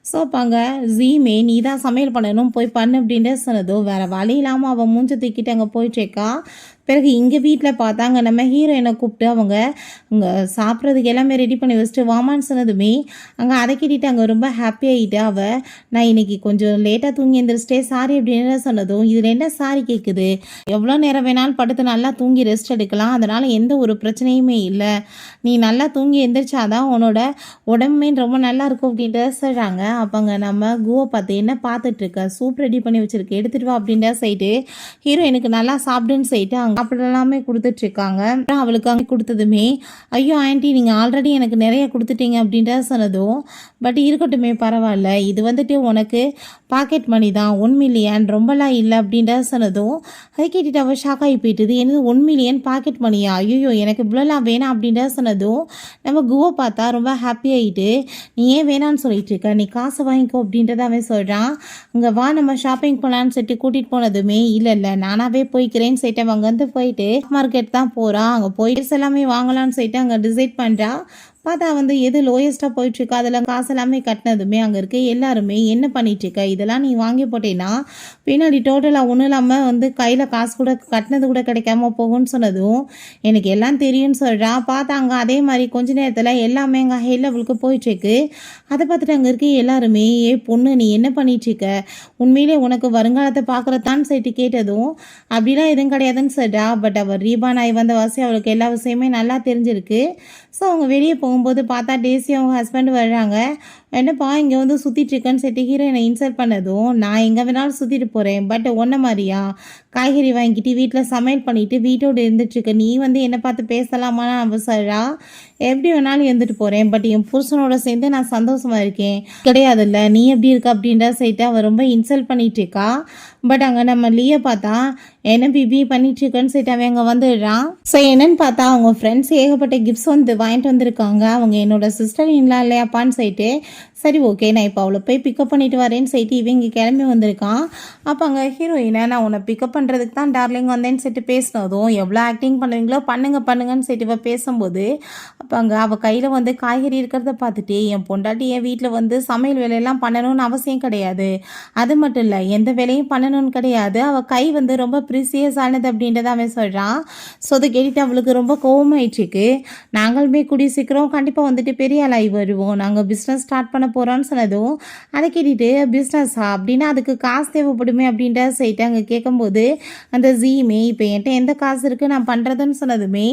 ஸோ அப்பாங்க ஜீமே நீ தான் சமையல் பண்ணணும் போய் பண்ணு அப்படின்ற சொன்னதும் வேறு வழி இல்லாமல் அவன் மூஞ்ச தூக்கிட்டு அங்கே போயிட்டுருக்கா. பிறகு இங்கே வீட்டில் பார்த்தாங்க நம்ம ஹீரோயினை கூப்பிட்டு அவங்க அங்கே சாப்பிட்றதுக்கு எல்லாமே ரெடி பண்ணி வச்சுட்டு வாமான்னு சொன்னதுமே அங்கே அதை கேட்டுட்டு அங்கே ரொம்ப ஹாப்பி ஆகிட்டு அவள் நான் இன்னைக்கு கொஞ்சம் லேட்டாக தூங்கி எழுந்திரிச்சிட்டே சாரி அப்படின்னு சொன்னதும் இதில் என்ன சாரி கேட்குது, எவ்வளோ நேரம் வேணாலும் படுத்து நல்லா தூங்கி ரெஸ்ட் எடுக்கலாம், அதனால் எந்த ஒரு பிரச்சனையுமே இல்லை, நீ நல்லா தூங்கி எந்திரிச்சாதான் உன்னோட உடம்புமே ரொம்ப நல்லா இருக்கும் அப்படின்றத சொல்கிறாங்க. அப்போங்க நம்ம குவை பார்த்து என்ன பார்த்துட்ருக்க சூப் ரெடி பண்ணி வச்சுருக்கு எடுத்துகிட்டு வா அப்படின்ற சைட்டு ஹீரோயினுக்கு நல்லா சாப்பிடுன்னு சொல்லிட்டு அப்படிலாமே கொடுத்துட்ருக்காங்க. அப்புறம் அவளுக்கு அங்கே கொடுத்ததுமே, ஐயோ ஆண்டி நீங்கள் ஆல்ரெடி எனக்கு நிறைய கொடுத்துட்டீங்க அப்படின்ற சொன்னதும், பட் இருக்கட்டுமே பரவாயில்ல, இது வந்துட்டு உனக்கு பாக்கெட் மணி தான், 1 மில்லியன் ரொம்பலாம் இல்லை அப்படின்ற சொன்னதும், அதை கேட்டுட்டு அவள் ஷாக் ஆகி போயிட்டுது. என்னது 1 மில்லியன் பாக்கெட் மணியா, ஐயோ எனக்கு இவ்வளோலாம் வேணாம் அப்படின்ற சொன்னதும், நம்ம குவோ பார்த்தா ரொம்ப ஹாப்பி ஆகிட்டு, நீ ஏன் வேணான்னு சொல்லிட்டு இருக்க, நீ காசை வாங்கிக்கோ அப்படின்றத அவன் சொல்கிறான். அங்கே வா நம்ம ஷாப்பிங் போகலான்னு சொல்லிட்டு கூட்டிகிட்டு போனதுமே, இல்லை நானாகவே போய்க்கிறேன்னு சொல்லிட்டு அவங்க வந்து போயிட்டு மார்க்கெட் தான் போகிறான். அங்கே போயிட்டு எல்லாமே வாங்கலான்னு சொல்லிட்டு அங்கே டிசைட் பண்ணுறா. பார்த்தா வந்து எது லோயஸ்ட்டாக போயிட்டுருக்கா அதெல்லாம் காசு எல்லாமே கட்டினதுமே அங்கே இருக்க எல்லாருமே என்ன பண்ணிகிட்ருக்க, இதெல்லாம் நீ வாங்கி போட்டேன்னா பின்னாடி டோட்டலாக ஒன்றும் இல்லாமல் வந்து கையில் காசு கூட கட்டினது கூட கிடைக்காம போகும்னு சொன்னதும், எனக்கு எல்லாம் தெரியும்னு சொல்கிறா. பார்த்தாங்க அதே மாதிரி கொஞ்ச நேரத்தில் எல்லாமே அங்கே ஹை லெவலுக்கு போயிட்டுருக்கு. அதை பார்த்துட்டு அங்கே இருக்க எல்லாருமே, ஏ பொண்ணு நீ என்ன பண்ணிகிட்ருக்க, உண்மையிலே உனக்கு வருங்காலத்தை பார்க்குறதான்னு சொல்லிட்டு கேட்டதும், அப்படிலாம் எதுவும் கிடையாதுன்னு சொல்கிறா. பட் அவள் ரீபான் ஆகி வந்த வாசி அவளுக்கு எல்லா விஷயமே நல்லா தெரிஞ்சிருக்கு. ஸோ அவங்க வெளியே போகும்போது பார்த்தா டேசி அவங்க ஹஸ்பண்ட் வர்றாங்க. என்னப்பா இங்கே வந்து சுற்றிட்டுருக்கேன்னு சொல்லிட்டு ஹீரோயினை இன்சல்ட் பண்ணதும், நான் எங்கே வேணாலும் சுற்றிட்டு போகிறேன், பட் ஒன்றை மாதிரியா காய்கறி வாங்கிட்டு வீட்டில் சமையல் பண்ணிவிட்டு வீட்டோடு இருந்துட்டுருக்க நீ வந்து என்னை பார்த்து பேசலாமான்னு அவள் சொல்கிறா. எப்படி வேணாலும் இருந்துட்டு போகிறேன், பட் என் புருஷனோட சேர்ந்து நான் சந்தோஷமாக இருக்கேன் கிடையாதுல்ல, நீ எப்படி இருக்க அப்படின்ற சைட்டு அவள் ரொம்ப இன்சல்ட் பண்ணிகிட்டு இருக்கா. பட் அங்கே நம்ம லீயை பார்த்தா என்ன பிபி பண்ணிட்டுருக்கேன்னு சொல்லிட்டு அவன் அங்கே வந்துடுறான். ஸோ என்னன்னு பார்த்தா அவங்க ஃப்ரெண்ட்ஸ் ஏகப்பட்ட கிஃப்ட்ஸ் வந்து வாங்கிட்டு வந்திருக்காங்க. அவங்க என்னோட சிஸ்டர் இல்லா இல்லையாப்பான்னு சொல்லிட்டு, சரி ஓகே நான் இப்போ அவளை போய் பிக்கப் பண்ணிட்டு வரேன்னு சொல்லிட்டு இவங்க கிளம்பி வந்திருக்கான். அப்போ அங்கே ஹீரோயினை நான் உன்னை பிக்கப் பண்ணுறதுக்கு தான் டார்லிங் வந்தேன்னு சொல்லிட்டு பேசினதும், எவ்வளோ ஆக்டிங் பண்ணுவீங்களோ பண்ணுங்கன்னு சொல்லிட்டு இவள் பேசும்போது, அப்போ அங்கே அவள் கையில் வந்து காய்கறி இருக்கிறத பார்த்துட்டு, என் பொண்டாட்டி என் வீட்டில் வந்து சமையல் வேலையெல்லாம் பண்ணணும்னு அவசியம் கிடையாது, அது மட்டும் இல்லை எந்த வேலையும் பண்ணணும்னு கிடையாது, அவள் கை வந்து ரொம்ப ப்ரிசியஸ் ஆனது அப்படின்றத அவன் சொல்கிறான். ஸோ அதை கேட்டுட்டு அவளுக்கு ரொம்ப கோவமாயிட்டுருக்கு. நாங்களுமே கூடிய சீக்கிரம் கண்டிப்பாக வந்துட்டு பெரிய ஆளாகி வருவோம், நாங்கள் பிஸ்னஸ் ஸ்டார்ட் பண்ண போகிறோன்னு சொன்னதும், அதை கேட்டுட்டு பிஸ்னஸா அப்படின்னா அதுக்கு காசு தேவைப்படுமே அப்படின்ற சைட்டு அங்கே கேட்கும்போது, அந்த ஜீமே இப்போ என்கிட்ட எந்த காசு இருக்குது நான் பண்ணுறதுன்னு சொன்னதுமே,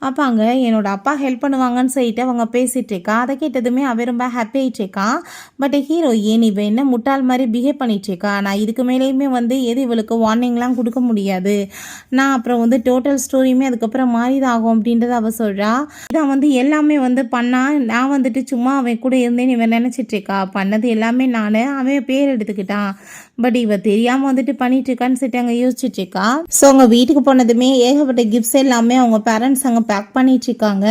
அப்போ அங்கே என்னோட அப்பா ஹெல்ப் பண்ணுவாங்கன்னு சொல்லிட்டு அவங்க பேசிகிட்டு இருக்கா. அதை கேட்டதுமே அவன் ரொம்ப ஹாப்பி ஆகிட்டு இருக்கான். பட் ஹீரோயின் இவ என்ன முட்டாள் மாதிரி பிஹேவ் பண்ணிட்டு இருக்கா, நான் இதுக்கு மேலேயுமே வந்து எது இவளுக்கு வார்னிங்லாம் கொடுக்க முடியாது, நான் அப்புறம் வந்து டோட்டல் ஸ்டோரியுமே அதுக்கப்புறம் மாறிதான் ஆகும் அப்படின்றத அவள் சொல்கிறா. இதான் வந்து எல்லாமே வந்து பண்ணா, நான் வந்துட்டு சும்மா அவன் கூட இருந்தேன்னு இவன் நினச்சிட்டு இருக்கா, பண்ணது எல்லாமே நான், அவன் பேர் எடுத்துக்கிட்டான், பட் இவ தெரியாமல் வந்துட்டு பண்ணிட்டு இருக்கான்னு சொல்லிட்டு அங்கே யோசிச்சுட்டு இருக்கா. ஸோ அவங்க வீட்டுக்கு போனதுமே ஏகப்பட்ட கிஃப்ட்ஸ் எல்லாமே அவங்க பேரண்ட்ஸ் அங்கே பேக் பண்ணிட்டு இருக்காங்க.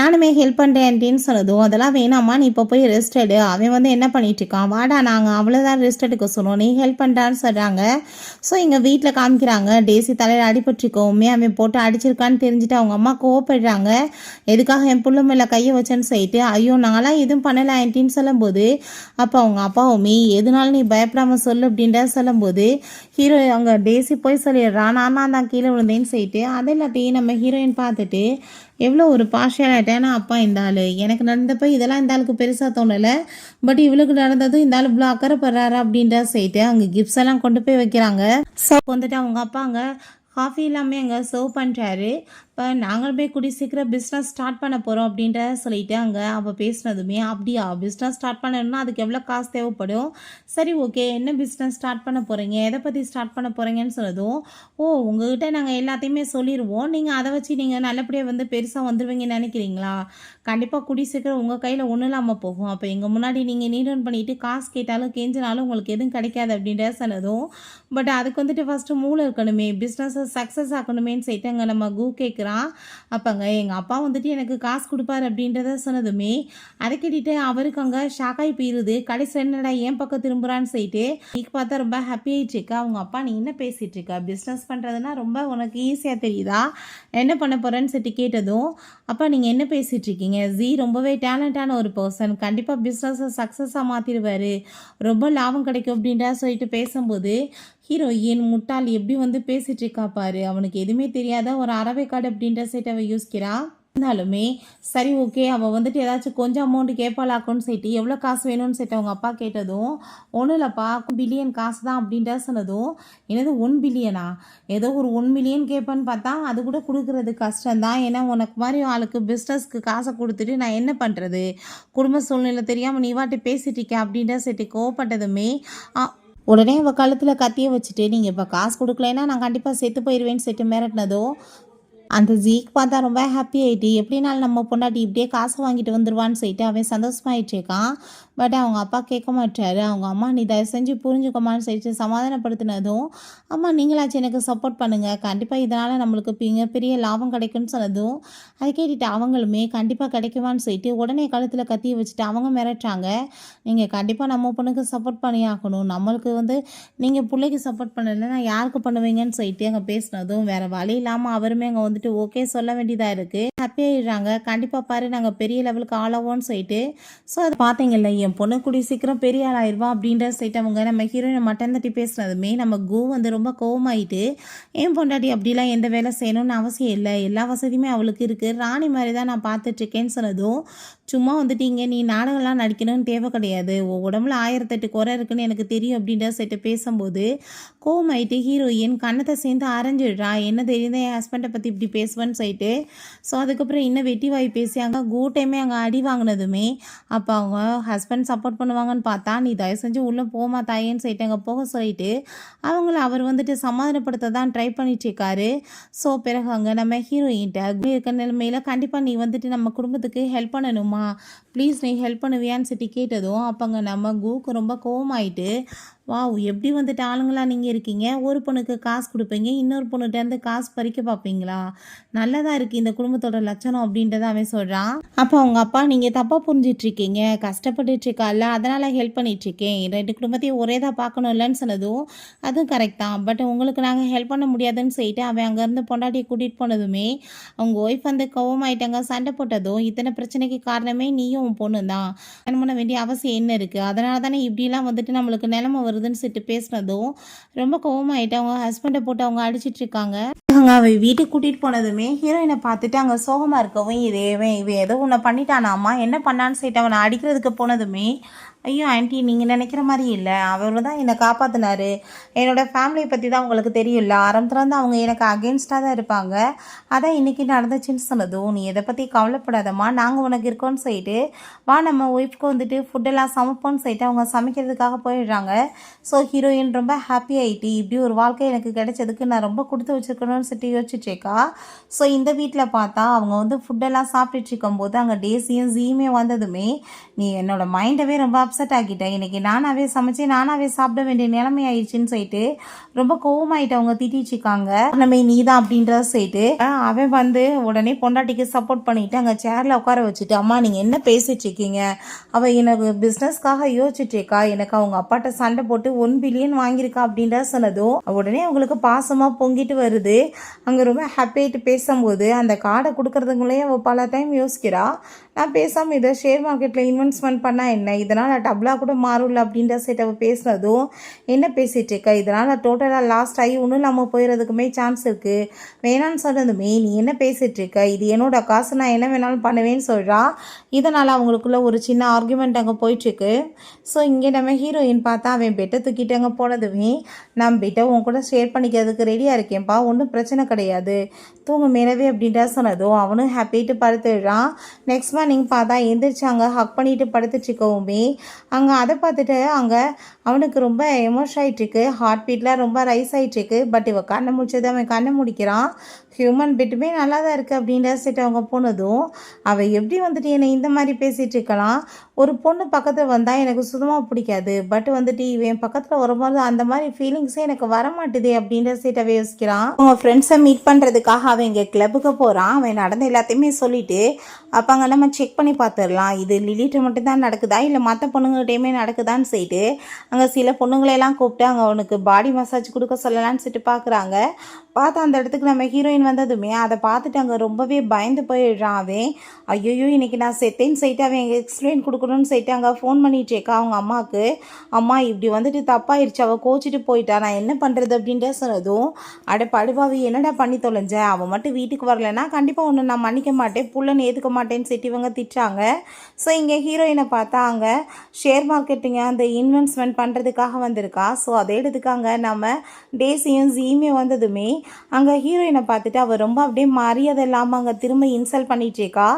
நானுமே ஹெல்ப் பண்ணுறேன் ஆன்ட்டின்னு சொன்னதும், அதெல்லாம் வேணாமா நீ இப்போ போய் ரெஸ்ட் எடு, அவன் வந்து என்ன பண்ணிட்டு இருக்கான், வாடா நாங்கள் அவ்வளோதான் ரெஸ்ட் எடுக்க சொன்னோம், நீ ஹெல்ப் பண்ணுறான்னு சொல்கிறாங்க. ஸோ எங்கள் வீட்டில் காமிக்கிறாங்க டேசி தலையில் அடிபட்டுருக்கோமே அவன் போட்டு அடிச்சிருக்கான்னு தெரிஞ்சுட்டு அவங்க அம்மா கோவப்படுறாங்க. எதுக்காக என் புள்ள மேலே கையை வச்சேன்னு சொல்லிட்டு, ஐயோ நான்லாம் எதுவும் பண்ணலை ஆன்ட்டின்னு சொல்லும்போது, அப்போ அவங்க அப்பாவுமே எதுனாலும் நீ பயப்படாமல் சொல்லு அப்படின்ற சொல்லும்போது, ஹீரோ அங்கே டேசி போய் சொல்லிடுறான், நான் தான் கீழே விழுந்தேன்னு சொல்லிட்டு. அதை எல்லாத்தையும் நம்ம ஹீரோயின் பார்த்துட்டு, எவ்வளோ ஒரு பார்ஷியலாகிட்டேன்னா அப்பா இந்த ஆள், எனக்கு நடந்தப்போ இதெல்லாம் இந்த ஆளுக்கு பெருசாக தோணலை, பட் இவளுக்கு நடந்ததும் இந்த ஆள் இவ்வளோ அக்கறைப்படுறாரு அப்படின்ற சொல்லிட்டு அங்கே கிஃப்ட்ஸ் எல்லாம் கொண்டு போய் வைக்கிறாங்க. ஸோ வந்துட்டு அவங்க அப்பா அங்கே காஃபி எல்லாமே அங்கே சர்வ் பண்ணுறாரு. இப்போ நாங்களுமே கூடிய சீக்கிரம் பிஸ்னஸ் ஸ்டார்ட் பண்ண போகிறோம் அப்படின்ற சொல்லிட்டு அங்கே அவள் பேசினதுமே, அப்படியா பிஸ்னஸ் ஸ்டார்ட் பண்ணணும்னா அதுக்கு எவ்வளோ காசு தேவைப்படும், சரி ஓகே என்ன பிஸ்னஸ் ஸ்டார்ட் பண்ண போகிறீங்க, எதை பற்றி ஸ்டார்ட் பண்ண போகிறீங்கன்னு சொன்னதும், ஓ உங்கள்கிட்ட நாங்கள் எல்லாத்தையுமே சொல்லிடுவோம், நீங்கள் அதை வச்சு நீங்கள் நல்லபடியாக வந்து பெருசாக வந்துடுவீங்கன்னு நினைக்கிறீங்களா, கண்டிப்பாக கூடிய சீக்கிரம் உங்கள் கையில் ஒன்றும் இல்லாமல் போகும், அப்போ எங்கள் முன்னாடி நீங்கள் நீட் டவுன் பண்ணிவிட்டு காசு கேட்டாலும் கெஞ்சினாலும் உங்களுக்கு எதுவும் கிடைக்காது அப்படின்ற சொன்னதும், பட் அதுக்கு வந்துட்டு ஃபஸ்ட்டு மூளை இருக்கணுமே, பிஸ்னஸை சக்ஸஸ் ஆக்கணுமேன்னு சொல்லிட்டு அங்கே நம்ம கூ கேட்குறான். அப்போங்க எங்கள் அப்பா வந்துட்டு எனக்கு காசு கொடுப்பாரு அப்படின்றத சொன்னதுமே, அதை கேட்டுட்டு அவருக்கு அங்கே ஷாக்காகி போயிடுது. கடைசி என்னடா என் பக்கம் திரும்புகிறான்னு சொல்லிட்டு இன்னைக்கு பார்த்தா ரொம்ப ஹாப்பி ஆகிட்டு இருக்கா. அவங்க அப்பா நீ என்ன பேசிகிட்டு இருக்கா, பிஸ்னஸ் பண்ணுறதுனா ரொம்ப உனக்கு ஈஸியாக தெரியுதா, என்ன பண்ண போகிறேன்னு சொல்லிட்டு கேட்டதும், அப்பா நீங்கள் என்ன பேசிகிட்டு இருக்கீங்க, ஜி ரொம்பவே டேலண்டான ஒரு பர்சன், கண்டிப்பாக பிஸ்னஸை சக்ஸஸாக மாற்றிடுவார், ரொம்ப லாபம் கிடைக்கும் அப்படின்றா சொல்லிட்டு பேசும்போது, ஹீரோயின் முட்டாள் எப்படி வந்து பேசிகிட்டு இருக்கா பாரு, அவனுக்கு எதுவுமே தெரியாத ஒரு அறவைக்காடு அப்படின்ற சைட் அவள் யோசிக்கிறா. இருந்தாலுமே சரி ஓகே அவள் வந்துட்டு ஏதாச்சும் கொஞ்சம் அமௌண்ட் கேட்பாளாக்குன்னு சொல்லிட்டு எவ்வளோ காசு வேணும்னு சொல்லிட்டு அவங்க அப்பா கேட்டதும், ஒன்றும் இல்லைப்பா பில்லியன் காசு தான் அப்படின்ற சொன்னதும், என்னது 1 பில்லியனா, ஏதோ ஒரு 1 மில்லியன் கேட்பேன்னு பார்த்தா அது கூட கொடுக்குறது கஷ்டம்தான், ஏன்னா உனக்கு மாதிரி ஆளுக்கு பிஸ்னஸ்க்கு காசை கொடுத்துட்டு நான் என்ன பண்ணுறது, குடும்ப சூழ்நிலை தெரியாமல் நீ வாட்டி பேசிட்டு இருக்கேன் அப்படின்ற சொல்லிட்டு கோவப்பட்டதுமே, உடனே அவள் கழுத்தில் கத்தியை வச்சுட்டு நீங்கள் இப்போ காசு கொடுக்கலைன்னா நான் கண்டிப்பாக செத்து போயிடுவேன்னு சொல்லிட்டு மிரட்டினதும் அந்த ஜீக் பார்த்தா ரொம்ப ஹாப்பி ஆகிட்டு எப்படினாலும் நம்ம பொண்டாட்டி இப்படியே காசு வாங்கிட்டு வந்துடுவான்னு சொல்லிட்டு அவன் சந்தோஷமாயிட்டுருக்கான். பட் அவங்க அப்பா கேட்க மாட்டாரு. அவங்க அம்மா நீ தயவு செஞ்சு புரிஞ்சுக்கோமான்னு சொல்லிட்டு சமாதானப்படுத்தினதும் அம்மா நீங்களாச்சும் எனக்கு சப்போர்ட் பண்ணுங்கள், கண்டிப்பாக இதனால் நம்மளுக்கு மிகப்பெரிய லாபம் கிடைக்கும்னு சொன்னதும் அதை கேட்டுட்டு அவங்களுமே கண்டிப்பாக கிடைக்குமான்னு சொல்லிட்டு உடனே கழுத்தில் கத்தியை வச்சுட்டு அவங்க மிரட்டுறாங்க. நீங்கள் கண்டிப்பாக நம்ம பொண்ணுக்கு சப்போர்ட் பண்ணி ஆகணும், நம்மளுக்கு நீங்கள் பிள்ளைக்கு சப்போர்ட் பண்ணலைன்னா யாருக்கு பண்ணுவீங்கன்னு சொல்லிட்டு அங்கே பேசினதும் வேறு வழி இல்லாமல் அவருமே அங்கே ஓகே சொல்ல வேண்டியதாக இருக்குது. ஹாப்பி ஆகிடுறாங்க. கண்டிப்பாக பாரு நாங்கள் பெரிய லெவலுக்கு ஆளாவோன்னு சொல்லிட்டு. ஸோ அதை பார்த்தீங்கல்ல என் பொண்ணு கூடி சீக்கிரம் பெரிய ஆளாயிருவா அப்படின்ற சொல்லிட்டு அவங்க நம்ம ஹீரோயினை மட்டன் தட்டி பேசுனதுமே நம்ம ரொம்ப கோவமாயிட்டு என் பொண்டாட்டி அப்படிலாம் எந்த வேலை செய்யணும்னு அவசியம் இல்லை, எல்லா வசதியுமே அவளுக்கு இருக்குது, ராணி மாதிரி தான் நான் பார்த்துட்ருக்கேன்னு சொன்னதும் சும்மா இங்கே நீ நாடகம்லாம் நடிக்கணும்னு தேவை கிடையாது, உடம்புல 1008 குறை இருக்குன்னு எனக்கு தெரியும் அப்படின்ற சொல்லிட்டு பேசும்போது கோவமாயிட்டு ஹீரோயின் கண்ணத்தை சேர்ந்து அரைஞ்சிடுறா. என்ன தெரியுது என் ஹஸ்பண்டை பற்றி இப்படி பேசுவேன்னு சொல்லிட்டு. ஸோ அதுக்கப்புறம் இன்னும் வெட்டி வாய் பேசி அங்கே கூட்டையுமே அங்கே அடி வாங்கினதுமே அப்போ அவங்க ஹஸ்பண்ட் சப்போர்ட் பண்ணுவாங்கன்னு பார்த்தா நீ தயவு செஞ்சு உள்ளே போமா தாயேன்னு சொல்லிட்டு அங்கே போக சொல்லிட்டு அவர் சமாதானப்படுத்த தான் ட்ரை பண்ணிட்டுருக்காரு. ஸோ பிறகு அங்கே நம்ம ஹீரோயின்ட்ட இருக்க நிலைமையில் கண்டிப்பாக நீ நம்ம குடும்பத்துக்கு ஹெல்ப் பண்ணணுமா, ப்ளீஸ் நீ ஹெல்ப் பண்ணுவியான்னு சொல்லி கேட்டதும் அப்போங்க நம்ம கூக்கு ரொம்ப கோவமாயிட்டு வாவ் எப்படி ஆளுங்களா நீங்கள் இருக்கீங்க, ஒரு பொண்ணுக்கு காசு கொடுப்பீங்க, இன்னொரு பொண்ணுகிட்டேருந்து காசு பறிக்க பார்ப்பீங்களா, நல்லதாக இருக்குது இந்த குடும்பத்தோட லட்சணம் அப்படின்றத அவன் சொல்கிறான். அப்போ அவங்க அப்பா நீங்கள் தப்பாக புரிஞ்சிட்ருக்கீங்க, கஷ்டப்பட்டுட்ருக்கால அதனால் ஹெல்ப் பண்ணிகிட்ருக்கேன், 2 குடும்பத்தையும் ஒரே தான் பார்க்கணும் இல்லைன்னு சொன்னதும் அதுவும் கரெக்ட் தான், பட் உங்களுக்கு நாங்கள் ஹெல்ப் பண்ண முடியாதுன்னு சொல்லிட்டு அவன் அங்கேருந்து பொண்டாட்டியை கூட்டிகிட்டு போனதுமே அவங்க ஒய்ஃப் கோவமாயிட்டாங்க. சண்டை போட்டதும் இத்தனை பிரச்சனைக்கு காரணமே நீயும் உன் பொண்ணு தான், கல்யாணம் பண்ண வேண்டிய அவசியம் என்ன இருக்குது, அதனால தானே இப்படிலாம் நம்மளுக்கு நிலைமை வருதுன்னு சொல்லிட்டு பேசினதும் ரொம்ப கோவமாயிட்டு அவங்க ஹஸ்பண்டை போட்டு அவங்க அடிச்சிட்டு இருக்காங்க. அவ வீட்டுக்கு கூட்டிகிட்டு போனதுமே ஹீரோயினை பார்த்துட்டு அங்கே சோகமாக இருக்கவும் இவன் ஏதோ ஒன்று பண்ணிட்டானாமா, என்ன பண்ணான்னு சொல்லிட்டு அவனை அடிக்கிறதுக்கு போனதுமே ஐயோ ஆண்டி நீங்கள் நினைக்கிற மாதிரி இல்லை, அவர் தான் என்னை காப்பாற்றினாரு, என்னோடய ஃபேமிலியை பற்றி தான் உங்களுக்கு தெரியும்ல, ஆரம்பத்துலேருந்து அவங்க எனக்கு அகெயின்ஸ்டாக தான் இருப்பாங்க, அதான் இன்றைக்கி நடந்துச்சுன்னு சொன்னதும் நீ எதை பற்றி கவலைப்படாதம்மா நாங்கள் உனக்கு இருக்கோன்னு சொல்லிட்டு வா நம்ம ஒய்ஃப்க்கு ஃபுட்டெல்லாம் சமைப்போன்னு சொல்லிட்டு அவங்க சமைக்கிறதுக்காக போயிடுறாங்க. ஸோ ஹீரோயின் ரொம்ப ஹாப்பி ஆகிட்டு இப்படி ஒரு வாழ்க்கை எனக்கு கிடைச்சதுக்கு நான் ரொம்ப கொடுத்து வச்சுருக்கணும்னு சொல்லிட்டு யோசிச்சுட்ருக்கா. ஸோ இந்த வீட்டில் பார்த்தா அவங்க ஃபுட்டெல்லாம் சாப்பிட்டுட்டு இருக்கும்போது அங்கே டேசியும் ஜீமே வந்ததுமே நீ என்னோட மைண்டவே ரொம்ப அப்செட் ஆகிட்டேன், இன்றைக்கி நானாகவே சமைச்சு நானாகவே சாப்பிட வேண்டிய நிலைமை ஆயிடுச்சுன்னு சொல்லிட்டு ரொம்ப கோவமாயிட்டு அவங்க திட்டிச்சிருக்காங்க. நம்ம நீ தான் அப்படின்றத சொல்லிட்டு அவன் உடனே பொண்டாட்டிக்கு சப்போர்ட் பண்ணிட்டு அங்கே சேரில் உட்கார வச்சுட்டு அம்மா நீங்கள் என்ன பேசிட்டு இருக்கீங்க, அவள் எனக்கு பிஸ்னஸ்க்காக யோசிச்சுட்டு இருக்கா, எனக்கு அவங்க அப்பாட்ட சண்டை போட்டு 1 பில்லியன் வாங்கியிருக்கா அப்படின்றத சொன்னதும் உடனே அவங்களுக்கு பாசமாக பொங்கிட்டு வருது. அங்கே ரொம்ப ஹாப்பியாகிட்டு பேசும்போது அந்த கார்டை கொடுக்கறதுங்களே அவள் பல டைம் யோசிக்கிறா, நான் பேசாமல் இதை ஷேர் மார்க்கெட்டில் இன்வெஸ்ட்மெண்ட் பண்ணால் என்ன, இதனால் டபுளாக கூட மாறும்ல அப்படின்ற சைட் அவள் பேசுனதும் என்ன பேசிகிட்டு இருக்கா, இதனால் டோட்டலாக லாஸ்ட் ஆகி ஒன்றும் இல்லாமல் போயிடுறதுக்குமே சான்ஸ் இருக்குது, வேணான்னு சொன்னதுமே நீ என்ன பேசிகிட்டு இருக்க, இது என்னோட காசு நான் என்ன வேணாலும் பண்ணுவேன்னு சொல்கிறா. இதனால் அவங்களுக்குள்ள ஒரு சின்ன ஆர்குமெண்ட் அங்கே போயிட்டுருக்கு. ஸோ இங்கே நம்ம ஹீரோயின் பார்த்தா அவன் பெட்டை தூக்கிட்டு அங்கே போனதுமே நான் பெட்டை உன் கூட ஷேர் பண்ணிக்கிறதுக்கு ரெடியாக இருக்கேன்ப்பா, ஒன்றும் பிரச்சனை கிடையாது, தூங்க மேலவே அப்படின்ற சொன்னதும் அவனும் ஹாப்பிட்டு படுத்துடுறான். நெக்ஸ்ட் மார்னிங் பார்த்தா எந்திரிச்சாங்க ஹக் பண்ணிட்டு படுத்துட்ருக்கவுமே அங்கே அதை பார்த்துட்டு அங்கே அவனுக்கு ரொம்ப எமோஷன் ஆகிட்டுருக்கு, ஹார்ட் பீட்லாம் ரொம்ப ரைஸ் ஆகிட்டுருக்கு. பட் இவன் கண்ணை முடிச்சது அவன் கண்ணை முடிக்கிறான். ஹியூமன் பெட்டுமே நல்லா தான் இருக்குது அப்படின்ற செட்டு அவங்க போனதும் அவள் எப்படி என்னை இந்த மாதிரி பேசிகிட்டு இருக்கலாம், ஒரு பொண்ணு பக்கத்தில் வந்தால் எனக்கு சுத்தமாக பிடிக்காது, பட் இவன் பக்கத்தில் வரும்போது அந்த மாதிரி ஃபீலிங்ஸே எனக்கு வரமாட்டுதே அப்படின்ற சீட்டை யோசிக்கிறான். அவங்க ஃப்ரெண்ட்ஸை மீட் பண்ணுறதுக்காக அவன் இங்கே கிளப்புக்கு போகிறான். அவன் நடந்த எல்லாத்தையுமே சொல்லிவிட்டு அப்போ அங்கே நம்ம செக் பண்ணி பார்த்துடலாம் இது லிலிட்ட மட்டும் தான் நடக்குதா இல்லை மற்ற பொண்ணுங்கள்கிட்டையுமே நடக்குதான்னு சொல்லிட்டு அங்கே சில பொண்ணுங்களையெல்லாம் கூப்பிட்டு அங்கே அவனுக்கு பாடி மசாஜ் கொடுக்க சொல்லலான்னு சொல்லிட்டு பார்க்குறாங்க. பார்த்தா அந்த இடத்துக்கு நம்ம ஹீரோயின் வந்ததுமே அதை பார்த்துட்டு அங்கே ரொம்பவே பயந்து போயிடுறான். அவன் ஐயோ இன்றைக்கி நான் செத்தேன்னு சொல்லிட்டு அவன் எக்ஸ்பிளைன் கொடுக்கணும்னு சொல்லிட்டு அங்கே ஃபோன் பண்ணிகிட்டேக்கா அவங்க அம்மாவுக்கு, அம்மா இப்படி தப்பாயிடுச்சு, அவள் கோச்சிட்டு போயிட்டா, நான் என்ன பண்ணுறது அப்படின்ற சொன்னதும் அட படுவாவி என்னடா பண்ணி தொலைஞ்ச, அவன் மட்டும் வீட்டுக்கு வரலைன்னா கண்டிப்பாக ஒன்று நான் மன்னிக்க மாட்டேன், புள்ளன்னு ஏற்றுக்க மாட்டேன்னு சொல்லிட்டு இவங்க திட்டாங்க. ஸோ இங்கே ஹீரோயினை பார்த்தா அங்கே ஷேர் மார்க்கெட்டிங்க அந்த இன்வெஸ்ட்மெண்ட் பண்ணுறதுக்காக வந்திருக்கா. ஸோ அதே இடத்துக்கு அங்கே நம்ம டேசியும் ஜீமே வந்ததுமே அங்கே ஹீரோயினை பார்த்துட்டு பார்த்துட்டு அவள் ரொம்ப அப்படியே மரியாதை இல்லாமல் அங்கே திரும்ப இன்சல்ட் பண்ணிட்டு இருக்கா.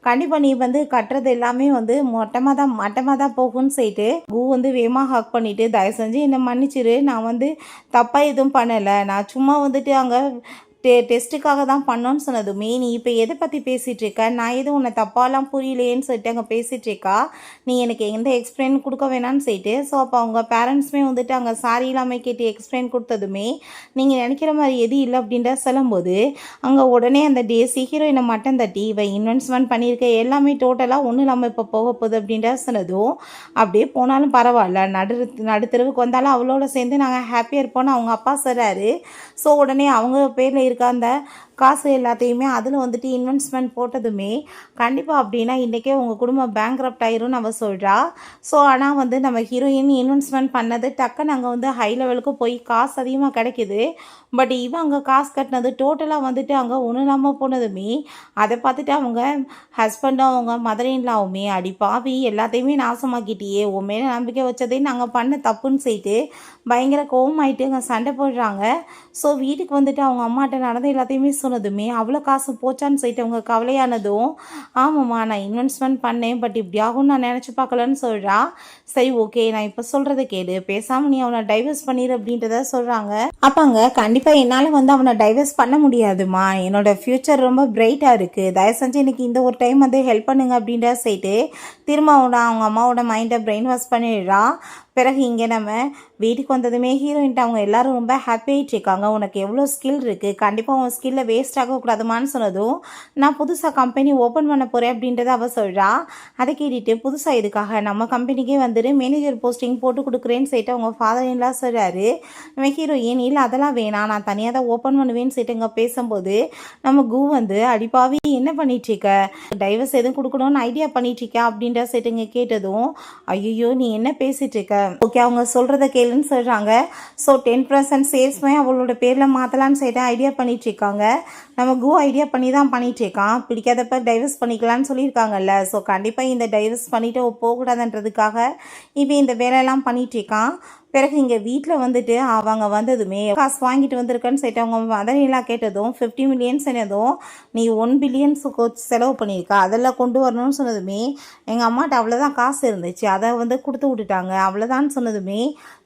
கண்டிப்பாக நீ வந்து கட்டுறது எல்லாமே வந்து மட்டமாக தான் போகும்னு சொல்லிட்டு கு வந்து வேகமாக ஹக் பண்ணிவிட்டு தயவு செஞ்சு என்னை மன்னிச்சிரு, நான் வந்து தப்பாக எதுவும் பண்ணலை, நான் சும்மா வந்துட்டு அங்கே டெஸ்ட்டுக்காக தான் பண்ணோன்னு சொன்னதுமே நீ இப்போ எதை பற்றி பேசிகிட்டு இருக்க, நான் எதுவும் உன்னை தப்பாலாம் புரியலையேன்னு சொல்லிட்டு அங்கே பேசிகிட்டு இருக்கா. நீ எனக்கு எந்த எக்ஸ்பிளைன் கொடுக்க வேணான்னு சொல்லிட்டு ஸோ அப்போ அவங்க பேரண்ட்ஸுமே வந்துட்டு அங்கே சாரி இல்லாமல் கேட்டு எக்ஸ்பிளைன் கொடுத்ததுமே நீங்கள் நினைக்கிற மாதிரி எது இல்லை அப்படின்ற சொல்லும்போது அங்கே உடனே அந்த டேசி ஹீரோயினை மட்டம் தட்டி இவன் இன்வெஸ்ட்மெண்ட் பண்ணியிருக்க எல்லாமே டோட்டலாக ஒன்றும் இல்லாமல் இப்போ போக போகுது அப்படின்ற சொன்னதும் அப்படியே போனாலும் பரவாயில்ல, நடுத்தருவுக்கு வந்தாலும் அவளோட சேர்ந்து நாங்கள் ஹாப்பியாக இருப்போம்னு அவங்க அப்பா சொல்கிறாரு. ஸோ உடனே அவங்க பேரில் இருக்க அந்த காசு எல்லாத்தையுமே அதில் வந்துட்டு இன்வெஸ்ட்மெண்ட் போட்டதுமே கண்டிப்பாக அப்படின்னா இன்றைக்கே உங்கள் குடும்பம் பேங்க்ரப்ட் ஆயிரும்னு அவள் சொல்கிறா. ஸோ ஆனால் வந்து நம்ம ஹீரோயின் இன்வெஸ்ட்மெண்ட் பண்ணது டக்குன்னு அங்கே வந்து ஹை லெவலுக்கு போய் காசு அதிகமாக கிடைக்கிது. பட் இவன் அங்கே காசு கட்டினது டோட்டலாக வந்துட்டு அங்கே ஒன்றும் இல்லாமல் போனதுமே அதை பார்த்துட்டு அவங்க ஹஸ்பண்டும் அவங்க மதரின்லாவுமே அடி பாவி எல்லாத்தையுமே நாசமாக்கிட்டியே, உன் மேலே நம்பிக்கை வச்சதே நாங்கள் பண்ண தப்புன்னு சொல்லிட்டு பயங்கர கோவமாயிட்டு அங்கே சண்டை போடுறாங்க. ஸோ வீட்டுக்கு வந்துட்டு அவங்க அம்மாட்ட நடந்த எல்லாத்தையுமே சொன்னதுமே அவ்வளோ காசு போச்சான்னு சொல்லிட்டு அவங்க கவலையானதும் ஆமாம்மா நான் இன்வெஸ்ட்மெண்ட் பண்ணேன் பட் இப்படி ஆகும்னு நான் நினச்சி பார்க்கலன்னு சொல்கிறா. சரி ஓகே நான் இப்போ சொல்கிறத கேளு, பேசாமல் நீ அவனை டைவர்ஸ் பண்ணிடு அப்படின்றத சொல்கிறாங்க. அப்பாங்க கண்டிப்பாக என்னால் வந்து அவனை டைவர்ஸ் பண்ண முடியாதுமா, என்னோட ஃப்யூச்சர் ரொம்ப பிரைட்டாக இருக்குது, தயவு செஞ்சு எனக்கு இந்த ஒரு டைம் வந்து ஹெல்ப் பண்ணுங்க அப்படின்ற சொல்லிட்டு திரும்ப அவங்க அம்மாவோட மைண்டை பிரெயின் வாஷ் பண்ணிடுறா. பிறகு இங்கே நம்ம வீட்டுக்கு வந்ததுமே ஹீரோயின்ட்டு அவங்க எல்லாரும் ரொம்ப ஹாப்பியாகிட்டு இருக்காங்க. உனக்கு எவ்வளோ ஸ்கில் இருக்குது, கண்டிப்பாக உன் ஸ்கில்லை வேஸ்ட் ஆகக்கூடாதுமான்னு சொன்னதும் நான் புதுசாக கம்பெனி ஓப்பன் பண்ண போகிறேன் அப்படின்றத அவள் சொல்கிறா. அதை கேட்டுட்டு புதுசாக இதுக்காக நம்ம கம்பெனிக்கே வந்துட்டு மேனேஜர் போஸ்டிங் போட்டு கொடுக்குறேன்னு சொல்லிட்டு அவங்க ஃபாதர் இன்லாம் சொல்கிறாரு. நம்ம ஹீரோயின் இல்லை அதெல்லாம் வேணாம் நான் தனியாக தான் ஓப்பன் பண்ணுவேன்னு சொல்லிட்டு இங்கே பேசும்போது நம்ம கு வந்து அடிப்பாவி என்ன பண்ணிட்டுருக்க, டைவர்ஸ் எதுவும் கொடுக்கணும்னு ஐடியா பண்ணிட்டுருக்கா அப்படின்ற சொல்லிட்டு இங்கே கேட்டதும் ஐயோ நீ என்ன பேசிகிட்டு இருக்க, ஓகே அவங்க சொல்கிறத கேளுன்னு சொல்கிறாங்க. ஸோ 10% சேல்ஸ்மே அவளோட பேரில் மாற்றலான்னு சொல்லிட்டு ஐடியா பண்ணிகிட்ருக்காங்க. நம்ம கு ஐடியா பண்ணி தான் பண்ணிகிட்ருக்கான், பிடிக்காதப்ப டைவர்ஸ் பண்ணிக்கலான்னு சொல்லியிருக்காங்கல்ல. ஸோ கண்டிப்பாக இந்த டைவர்ஸ் பண்ணிவிட்டு போகக்கூடாதுன்றதுக்காக இவன் இந்த வேலையெல்லாம் பண்ணிகிட்ருக்கான். பிறகு இங்கே வீட்டில் வந்துட்டு அவங்க வந்ததுமே காசு வாங்கிட்டு வந்திருக்கேன்னு சொல்லிட்டு அவங்க மதனிலாம் கேட்டதும் 50 மில்லியன் சொன்னதும் நீ 1 பில்லியன் செலவு பண்ணியிருக்கா அதெல்லாம் கொண்டு வரணும்னு சொன்னதுமே எங்கள் அம்மாட்ட அவ்வளோதான் காசு இருந்துச்சு அதை வந்து கொடுத்து விட்டுட்டாங்க அவ்வளோதான் சொன்னதுமே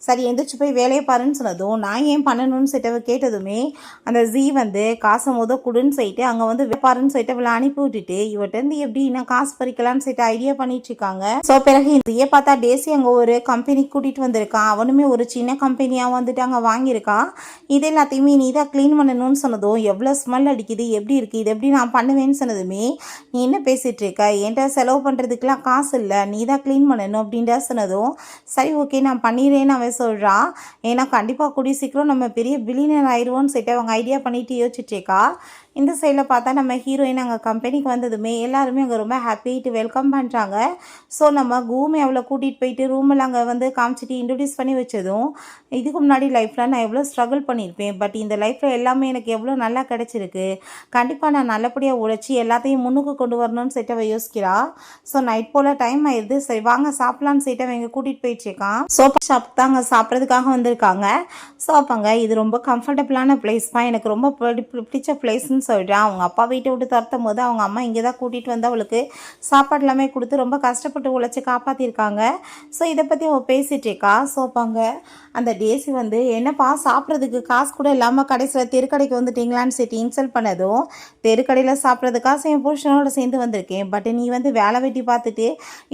சரி எந்திரிச்சு போய் வேலையை பாருன்னு சொன்னதும் நான் ஏன் பண்ணணும்னு சொல்லிட்டு கேட்டதுமே அந்த ஜி வந்து காசை கொடுன்னு சொல்லிட்டு அங்கே வந்து பாருன்னு சொல்லிட்டு அவளை அனுப்பி விட்டுட்டு இவட்டேருந்து எப்படி நான் காசு பறிக்கலான்னு சொல்லிட்டு ஐடியா பண்ணிட்டு இருக்காங்க. ஸோ பிறகு ஜியை பார்த்தா டேசி அங்கே ஒரு கம்பெனிக்கு கூட்டிகிட்டு வந்திருக்கான். அவனுமே ஒரு சின்ன கம்பெனியாக வந்துட்டு அங்கே வாங்கியிருக்கான். இது எல்லாத்தையுமே நீ தான் க்ளீன் பண்ணணும்னு சொன்னதும் எவ்வளோ ஸ்மெல் அடிக்குது எப்படி இருக்குது இது எப்படி நான் பண்ணுவேன்னு சொன்னதுமே நீ என்ன பேசிகிட்டு இருக்க, என்கிட்ட செலவு பண்ணுறதுக்கெலாம் காசு இல்லை நீ தான் க்ளீன் பண்ணணும் அப்படின்ற சொன்னதும் சரி ஓகே நான் பண்ணிடுறேன்னு அவன் சொல்கிறான். ஏன்னா கண்டிப்பாக கூடிய சீக்கிரம் நம்ம பெரிய பில்லியனர் ஆயிடுவோன்னு சொல்லிட்டு அவங்க ஐடியா பண்ணிட்டு யோசிச்சுட்ருக்கா. இந்த சைடில் பார்த்தா நம்ம ஹீரோயின் அங்கே கம்பெனிக்கு வந்ததுமே எல்லாருமே அங்கே ரொம்ப ஹாப்பிட்டு வெல்கம் பண்ணுறாங்க. ஸோ நம்ம கூமே அவளை கூட்டிகிட்டு போயிட்டு ரூமில் அங்கே வந்து காமிச்சிட்டு இன்ட்ரடியூஸ் பண்ணி வச்சதும் இதுக்கு முன்னாடி லைஃப்பில் நான் எவ்வளோ ஸ்ட்ரகிள் பண்ணியிருப்பேன் பட் இந்த லைஃப்பில் எல்லாமே எனக்கு எவ்வளோ நல்லா கிடச்சிருக்கு, கண்டிப்பாக நான் நல்லபடியாக உழைச்சி எல்லாத்தையும் முன்னுக்கு கொண்டு வரணும்னு சொல்லிட்டு அவள் யோசிக்கிறா. ஸோ நைட் போல் டைம் ஆயிடுது, சரி வாங்க சாப்பிட்லான்னு சொல்லிட்டு அவன் இங்கே கூட்டிகிட்டு போயிட்டுருக்கான். சோப்பா ஷாப் தான் அங்கே சாப்பிட்றதுக்காக வந்திருக்காங்க. ஸோ அப்போங்க இது ரொம்ப கம்ஃபர்டபுளான பிளேஸ் தான், எனக்கு ரொம்ப பிடிச்ச பிளேஸ்ன்னு சொல்கிறான். அவங்க அப்பா வீட்டை விட்டு துரத்தும் போது அவங்க அம்மா இங்கே தான் கூட்டிகிட்டு வந்து அவளுக்கு சாப்பாடு எல்லாமே கொடுத்து ரொம்ப கஷ்டப்பட்டு உழைச்சி காப்பாற்றிருக்காங்க. ஸோ இதை பற்றி அவள் பேசிகிட்டு இருக்கா. ஸோ அப்பாங்க அந்த டேசி வந்து என்னப்பா சாப்பிட்றதுக்கு காசு கூட இல்லாமல் கடைசியில் தெருக்கடைக்கு வந்துட்டீங்களான்னு சொல்லிட்டு இன்சல்ட் பண்ணதும் தெருக்கடையில் சாப்பிட்றதுக்காக என் புருஷனோட சேர்ந்து வந்திருக்கேன் பட் நீ வந்து வேலை வெட்டி பார்த்துட்டு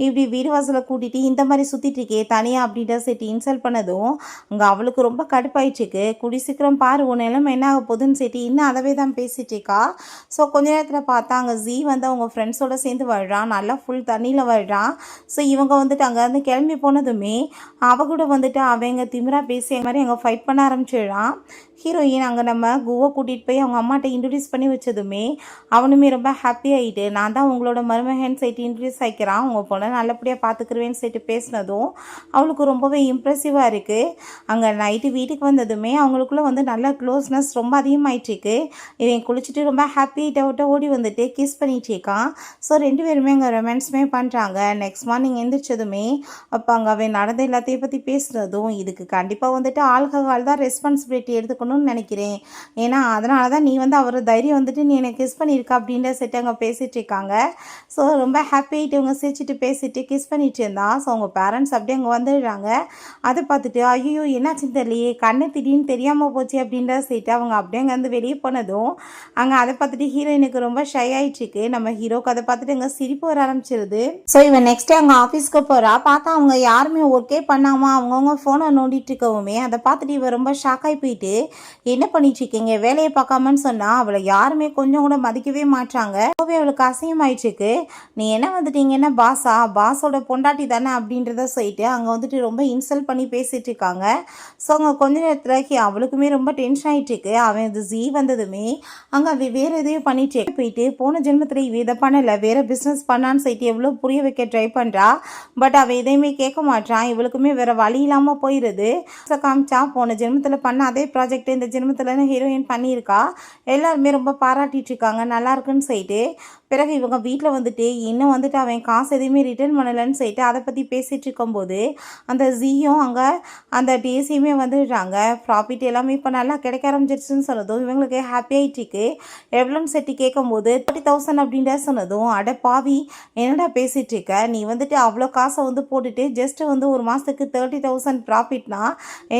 இப்படி வீடு வாசலை கூட்டிகிட்டு இந்த மாதிரி சுற்றிட்டு இருக்கே தனியாக அப்படின்ற சேர்த்து இன்சல்ட் பண்ணதும் அங்கே அவளுக்கு ரொம்ப கடுப்பாயிட்டுருக்கு. குடி சீக்கிரம் பாரு உன் நிலைமை என்ன ஆக போகுதுன்னு சேர்த்து இன்னும் அதவே தான் பேசிகிட்டு இருக்கா. ஸோ கொஞ்ச நேரத்தில் பார்த்தா அங்கே ஜி வந்து அவங்க ஃப்ரெண்ட்ஸோடு சேர்ந்து வாழ்கிறான், நல்லா ஃபுல் தண்ணியில் வாழ்கிறான். ஸோ இவங்க வந்துட்டு அங்கேருந்து கிளம்பி போனதுமே அவ கூட வந்துட்டு அவங்க திமிரா பேசி மாதிரி அங்கே ஃபைட் பண்ண ஆரம்பிச்சிடுறான். ஹீரோயின் அங்கே நம்ம குவை கூட்டிகிட்டு போய் அவங்க அம்மாட்ட இன்ட்ரடியூஸ் பண்ணி வச்சதுமே அவனுமே ரொம்ப ஹாப்பி ஆகிட்டு நான் தான் உங்களோட மருமகன் சைட்டு இன்ட்ரடியூஸ் ஆகிக்கிறான், உங்கள் பொண்ணை நல்லபடியாக பார்த்துக்குருவேன்னு சொல்லிட்டு பேசினதும் அவளுக்கு ரொம்பவே இம்ப்ரெசிவாக இருக்குது. அங்கே நைட்டு வீட்டுக்கு வந்ததுமே அவங்களுக்குள்ளே வந்து நல்ல க்ளோஸ்னஸ் ரொம்ப அதிகமாகிட்டுருக்கு. இவன் குளிச்சுட்டு ரொம்ப ஹாப்பி விட்ட ஓடி வந்துட்டு கிஸ் பண்ணிட்டு இருக்கான். ஸோ 2 பேருமே அங்கே ரொமான்ஸுமே பண்ணுறாங்க. நெக்ஸ்ட் மார்னிங் எந்திரிச்சதுமே அப்போ அங்கே அவன் நடந்த எல்லாத்தையும் பற்றி பேசுனதும் இதுக்கு கண்டிப்பாக வந்துட்டு ஆல்கஹால் தான் ரெஸ்பான்சிபிலிட்டி எடுத்துக்கணும் இருக்கணும்னு நினைக்கிறேன். ஏன்னா அதனால தான் நீ வந்து அவர் தைரியம் வந்துட்டு நீ என்னை கிஸ் பண்ணியிருக்க அப்படின்ற செட்டு அங்கே பேசிகிட்டு இருக்காங்க. ஸோ ரொம்ப ஹாப்பி ஆகிட்டு இவங்க சிரிச்சிட்டு பேசிட்டு கிஸ் பண்ணிட்டு இருந்தா. ஸோ அவங்க பேரண்ட்ஸ் அப்படியே அங்கே வந்துடுறாங்க. அதை பார்த்துட்டு ஐயோ என்னாச்சுன்னு தெரியலையே, கண்ணு திடீர்னு தெரியாமல் போச்சு அப்படின்ற சைட்டு அவங்க அப்படியே அங்கேருந்து வெளியே போனதும் அங்கே அதை பார்த்துட்டு ஹீரோயினுக்கு ரொம்ப ஷை ஆயிடுச்சுக்கு. நம்ம ஹீரோக்கு அதை பார்த்துட்டு அங்கே சிரிப்பு வர ஆரம்பிச்சிருது. ஸோ இவன் நெக்ஸ்ட் டே அங்கே ஆஃபீஸ்க்கு போகிறா. பார்த்தா அவங்க யாருமே ஒர்க்கே பண்ணாமல் அவங்கவுங்க ஃபோனை நோண்டிட்டு இருக்கவுமே அதை பார்த்துட்டு இவன் ரொம்ப ஷாக் ஆகி போயிட்டு என்ன பண்ணிட்டு இருக்கீங்க, வேலையை பார்க்காமன்னு சொன்னால் அவளை யாருமே கொஞ்சம் கூட மதிக்கவே மாட்டாங்க. அவளுக்கு அசிங்கமாயிடுச்சுக்கு. நீ என்ன வந்துட்டீங்கன்னா பாஸோட பொண்டாட்டி தானே அப்படின்றத சொல்லிட்டு அங்கே வந்துட்டு ரொம்ப இன்சல்ட் பண்ணி பேசிகிட்டு இருக்காங்க. ஸோ அங்கே கொஞ்ச நேரத்தில் அவளுக்குமே ரொம்ப டென்ஷன் ஆகிட்டு இருக்கு. அவன் இது ஜீ வந்ததுமே அங்கே அவள் வேறு எதையும் பண்ணிட்டு போயிட்டு போன ஜென்மத்தில் இவ இதை பண்ணலை வேறு பிஸ்னஸ் பண்ணான்னு சொல்லிட்டு எவ்வளோ புரிய வைக்க ட்ரை பண்ணுறா. பட் அவள் எதையுமே கேட்க மாட்டான். இவளுக்குமே வேறு வழி இல்லாமல் போயிடுது. காமிச்சா போன ஜென்மத்தில் பண்ண அதே ப்ராஜெக்ட் இந்த ஜென்மத்தில் ஹீரோயின் பண்ணியிருக்கா. எல்லாருமே ரொம்ப பாராட்டிட்டு இருக்காங்க நல்லா இருக்குன்னு சொல்லிட்டு. பிறகு இவங்க வீட்டில் வந்துட்டு இன்னும் வந்துட்டு அவன் காசு எதுவுமே ரிட்டர்ன் பண்ணலைன்னு சொல்லிட்டு அதை பற்றி பேசிகிட்டு இருக்கும்போது அந்த ஜீயும் அங்கே அந்த டேஸியுமே வந்துடுறாங்க. ப்ராஃபிட் எல்லாமே இப்போ நல்லா கிடைக்க ஆரம்பிச்சிருச்சுன்னு சொன்னதும் இவங்களுக்கு ஹாப்பி ஆகிட்டுருக்கு. எவ்வளோன்னு செட்டு கேட்கும்போது 30,000 அப்படின்ற சொன்னதும் அட பாவி என்னடா பேசிகிட்டு இருக்க, நீ வந்துட்டு அவ்வளோ காசை வந்து போட்டுட்டு ஜஸ்ட்டு வந்து ஒரு மாதத்துக்கு 30,000 ப்ராஃபிட்னா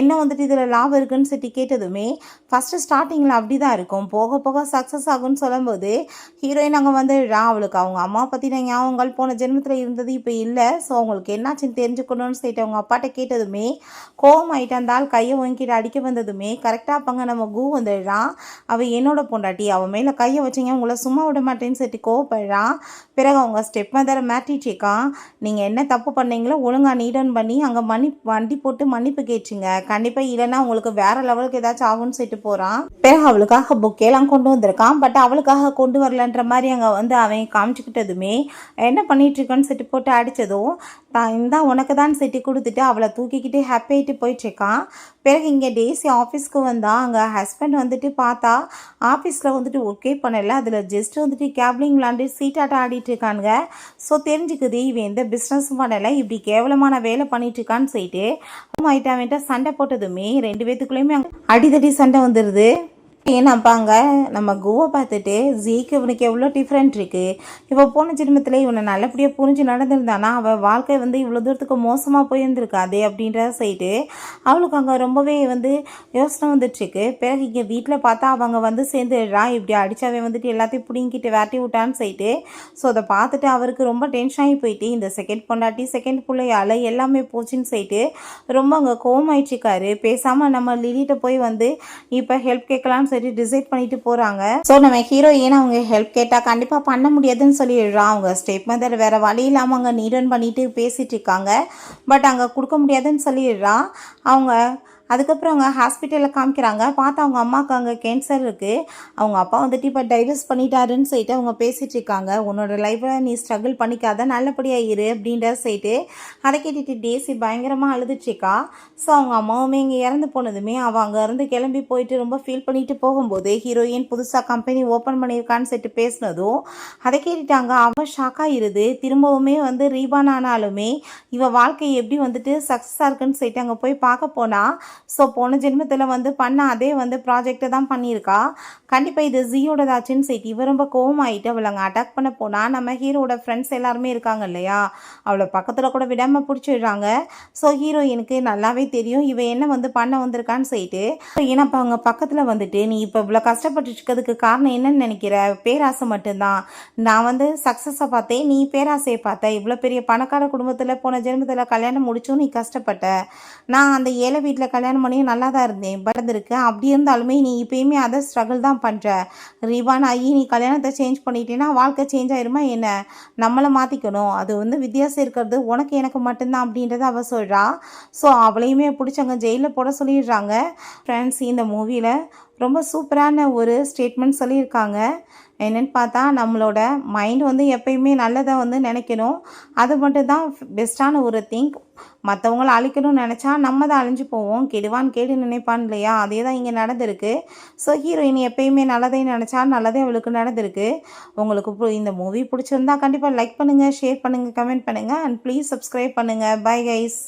என்ன வந்துட்டு இதில் லாபம் இருக்குன்னு சொல்லி கேட்டதுமே ஃபஸ்ட்டு ஸ்டார்டிங்கில் அப்படி தான் இருக்கும், போக போக சக்ஸஸ் ஆகும்னு சொல்லும்போது ஹீரோயின் அங்கே வந்து அவளுக்கு அவங்க அம்மா பற்றின ஞாபகங்கள் போன ஜென்மத்தில் இருந்தது இப்போ இல்லை. ஸோ அவங்களுக்கு என்னாச்சுன்னு தெரிஞ்சுக்கணும்னு சொல்லிட்டு அவங்க அப்பாட்ட கேட்டதுமே கோவம் ஆகிட்டு அந்த ஆள் கையை வாங்கிட்டு அடிக்க வந்ததுமே கரெக்டாக அப்பங்க நம்ம கூ வந்துடுறான். அவள் என்னோட பொண்டாட்டி, அவன் மேலே கையை வச்சிங்க உங்களை சும்மா விட மாட்டேன்னு சொல்லிட்டு கோவப்படுறான். பிறகு அவங்க ஸ்டெப் மதரை மாட்டிட்டுருக்கான். நீங்கள் என்ன தப்பு பண்ணீங்களோ ஒழுங்காக நீடன் பண்ணி அங்கே வண்டி போட்டு மன்னிப்பு கேட்டுங்க, கண்டிப்பாக இல்லைன்னா உங்களுக்கு வேறு லெவலுக்கு ஏதாச்சும் ஆகும்னு சொல்லிட்டு போகிறான். பிறகு அவளுக்காக புக்கெல்லாம் கொண்டு வந்திருக்கான். பட் அவளுக்காக கொண்டு வரலன்ற மாதிரி அங்கே வந்து அவன் காமிச்சுக்கிட்டதுமே என்ன பண்ணிகிட்ருக்கான்னு சொல்லிட்டு போட்டு அடித்ததும் இந்தா உனக்கு தான் செட்டி கொடுத்துட்டு அவளை தூக்கிக்கிட்டு ஹாப்பி ஆகிட்டு போயிட்டுருக்கான். பிறகு இங்கே டேஸி ஆஃபீஸ்க்கு வந்தால் அங்கே ஹஸ்பண்ட் வந்துட்டு பார்த்தா ஆஃபீஸில் வந்துட்டு ஒர்க்கே பண்ணலை, அதில் ஜஸ்ட் வந்துட்டு கேப்லிங் விளாண்டு சீட்டாட்டம் ஆடிட்டு இருக்கானுங்க. ஸோ தெரிஞ்சுக்குது இவன் எந்த பிஸ்னஸும் பண்ணலை, இப்படி கேவலமான வேலை பண்ணிட்டு இருக்கான்னு சொல்லிட்டு ஆகிட்டான்ட்ட சண்டை போட்டதுமே 2 பேத்துக்குள்ளேயுமே அடிதடி சண்டை வந்துடுது. ஏன்னாப்பாங்க நம்ம குவை பார்த்துட்டு ஜீக்கு இவனுக்கு எவ்வளோ டிஃப்ரெண்ட் இருக்குது, இவ போன ஜென்மத்தில் இவனை நல்லபடியாக புரிஞ்சு நடந்திருந்தானா அவள் வாழ்க்கை வந்து இவ்வளோ தூரத்துக்கு மோசமாக போயிருந்துருக்காது அப்படின்றத சொல்லிட்டு அவளுக்கு அங்கே ரொம்பவே வந்து யோசனை வந்துட்டுருக்கு. பிறகு இங்கே வீட்டில் பார்த்தா அவங்க வந்து சேர்ந்துடுறா, இப்படி அடித்தாவே வந்துட்டு எல்லாத்தையும் பிடிங்கிட்டு விரட்டி விட்டான்னு சொல்லிட்டு. ஸோ அதை பார்த்துட்டு அவருக்கு ரொம்ப டென்ஷன் ஆகி போயிட்டு இந்த செகண்ட் பொண்டாட்டி செகண்ட் பிள்ளையால் எல்லாமே போச்சுன்னு சொல்லிட்டு ரொம்ப அங்கே கோவமாயிட்டுருக்காரு. பேசாமல் நம்ம லிலிட்ட போய் வந்து இப்போ ஹெல்ப் கேட்கலான்னு டிசைட் பண்ணிட்டு போறாங்க. ஸோ நம்ம ஹீரோயின் அவங்க ஹெல்ப் கேட்டால் கண்டிப்பாக பண்ண முடியாதுன்னு சொல்லிடுறான். அவங்க ஸ்டெப் மதர் வேற வழி இல்லாமல் அங்கே நீடன் பண்ணிட்டு பேசிட்டு இருக்காங்க. பட் அங்கே கொடுக்க முடியாதுன்னு சொல்லிடுறான். அவங்க அதுக்கப்புறம் அவங்க ஹாஸ்பிட்டலில் காமிக்கிறாங்க. பார்த்தா அவங்க அம்மாவுக்கு அங்கே கேன்சர் இருக்குது. அவங்க அப்பா வந்துட்டு இப்போ டைவர்ஸ் பண்ணிட்டாருன்னு சொல்லிட்டு அவங்க பேசிகிட்டு இருக்காங்க. உன்னோட லைஃப்பில் நீ ஸ்ட்ரகிள் பண்ணிக்காத, நல்லபடியாக இரு அப்படின்ற சொல்லிட்டு அதை கேட்டுட்டு டேஸி பயங்கரமாக அழுதுட்ருக்கா. ஸோ அவங்க அம்மாவுமே இங்கே இறந்து போனதுமே அவள் அங்கேருந்து கிளம்பி போயிட்டு ரொம்ப ஃபீல் பண்ணிட்டு போகும்போது ஹீரோயின் புதுசாக கம்பெனி ஓப்பன் பண்ணியிருக்கான்னு சொல்லிட்டு பேசினதும் அதை கேட்டுட்டாங்க. அவள் ஷாக்காக இருது. திரும்பவுமே வந்து ரீபான் ஆனாலுமே இவள் வாழ்க்கை எப்படி வந்துட்டு சக்ஸஸாக இருக்குன்னு சொல்லிட்டு அங்கே போய் பார்க்க போனால் ஸோ போன ஜென்மத்தில் வந்து பண்ண அதே வந்து ப்ராஜெக்டை தான் பண்ணியிருக்கா. கண்டிப்பாக இது ஜியோடதாச்சுன்னு சொல்லிட்டு இவ ரொம்ப கோவமாயிட்டு அவளை அங்கே அட்டாக் பண்ண போனால் நம்ம ஹீரோட ஃப்ரெண்ட்ஸ் எல்லாருமே இருக்காங்க இல்லையா, அவளை பக்கத்தில் கூட விடாமல் பிடிச்சிடுறாங்க. ஸோ ஹீரோயினுக்கு நல்லாவே தெரியும் இவ என்ன வந்து பண்ண வந்திருக்கான்னு சொல்லிட்டு. ஏன்னா இப்போ அவங்க பக்கத்தில் வந்துட்டு நீ இப்போ இவ்வளோ கஷ்டப்பட்டு இருக்கிறதுக்கு காரணம் என்னன்னு நினைக்கிற, பேராசை மட்டும்தான். நான் வந்து சக்ஸஸை பார்த்தேன், நீ பேராசையை பார்த்த. இவ்வளோ பெரிய பணக்கார குடும்பத்தில் போன ஜென்மத்தில் கல்யாணம் முடிச்சும் நீ கஷ்டப்பட்ட. நான் அந்த ஏழை வீட்டில் கல்யாணம் பண்ணியும் நல்லா தான் இருந்தேன், பட் இருக்கு. அப்படி இருந்தாலுமே நீ இப்போயுமே அதை ஸ்ட்ரகிள் தான் பண்ணுற. ரீவான் ஆகி நீ கல்யாணத்தை சேஞ்ச் பண்ணிட்டேன்னா வாழ்க்கை சேஞ்ச் ஆயிருமா என்ன, நம்மளை மாற்றிக்கணும், அது வந்து வித்தியாசம் இருக்கிறது உனக்கு எனக்கு மட்டும்தான் அப்படின்றத அவள் சொல்கிறா. ஸோ அவளையுமே பிடிச்சவங்க ஜெயிலில் போட சொல்லிடுறாங்க. ஃப்ரெண்ட்ஸ் இந்த மூவியில் ரொம்ப சூப்பரான ஒரு ஸ்டேட்மெண்ட் சொல்லியிருக்காங்க. என்னென்னு பார்த்தா நம்மளோட மைண்ட் வந்து எப்பயுமே நல்லதை வந்து நினைக்கணும், அது மட்டும் தான் பெஸ்ட்டான ஒரு திங்க். மற்றவங்கள அழிக்கணும்னு நினச்சா நம்ம தான் அழிஞ்சு போவோம், கெடுவான் கேடு நினைப்பான் இல்லையா, அதே தான் இங்கே நடந்திருக்கு. ஸோ ஹீரோயின் எப்பயுமே நல்லதே நினச்சா நல்லதே அவளுக்கு நடந்திருக்கு. உங்களுக்கு இந்த மூவி பிடிச்சிருந்தா கண்டிப்பாக லைக் பண்ணுங்கள், ஷேர் பண்ணுங்கள், கமெண்ட் பண்ணுங்கள் அண்ட் ப்ளீஸ் சப்ஸ்கிரைப் பண்ணுங்கள். Bye guys.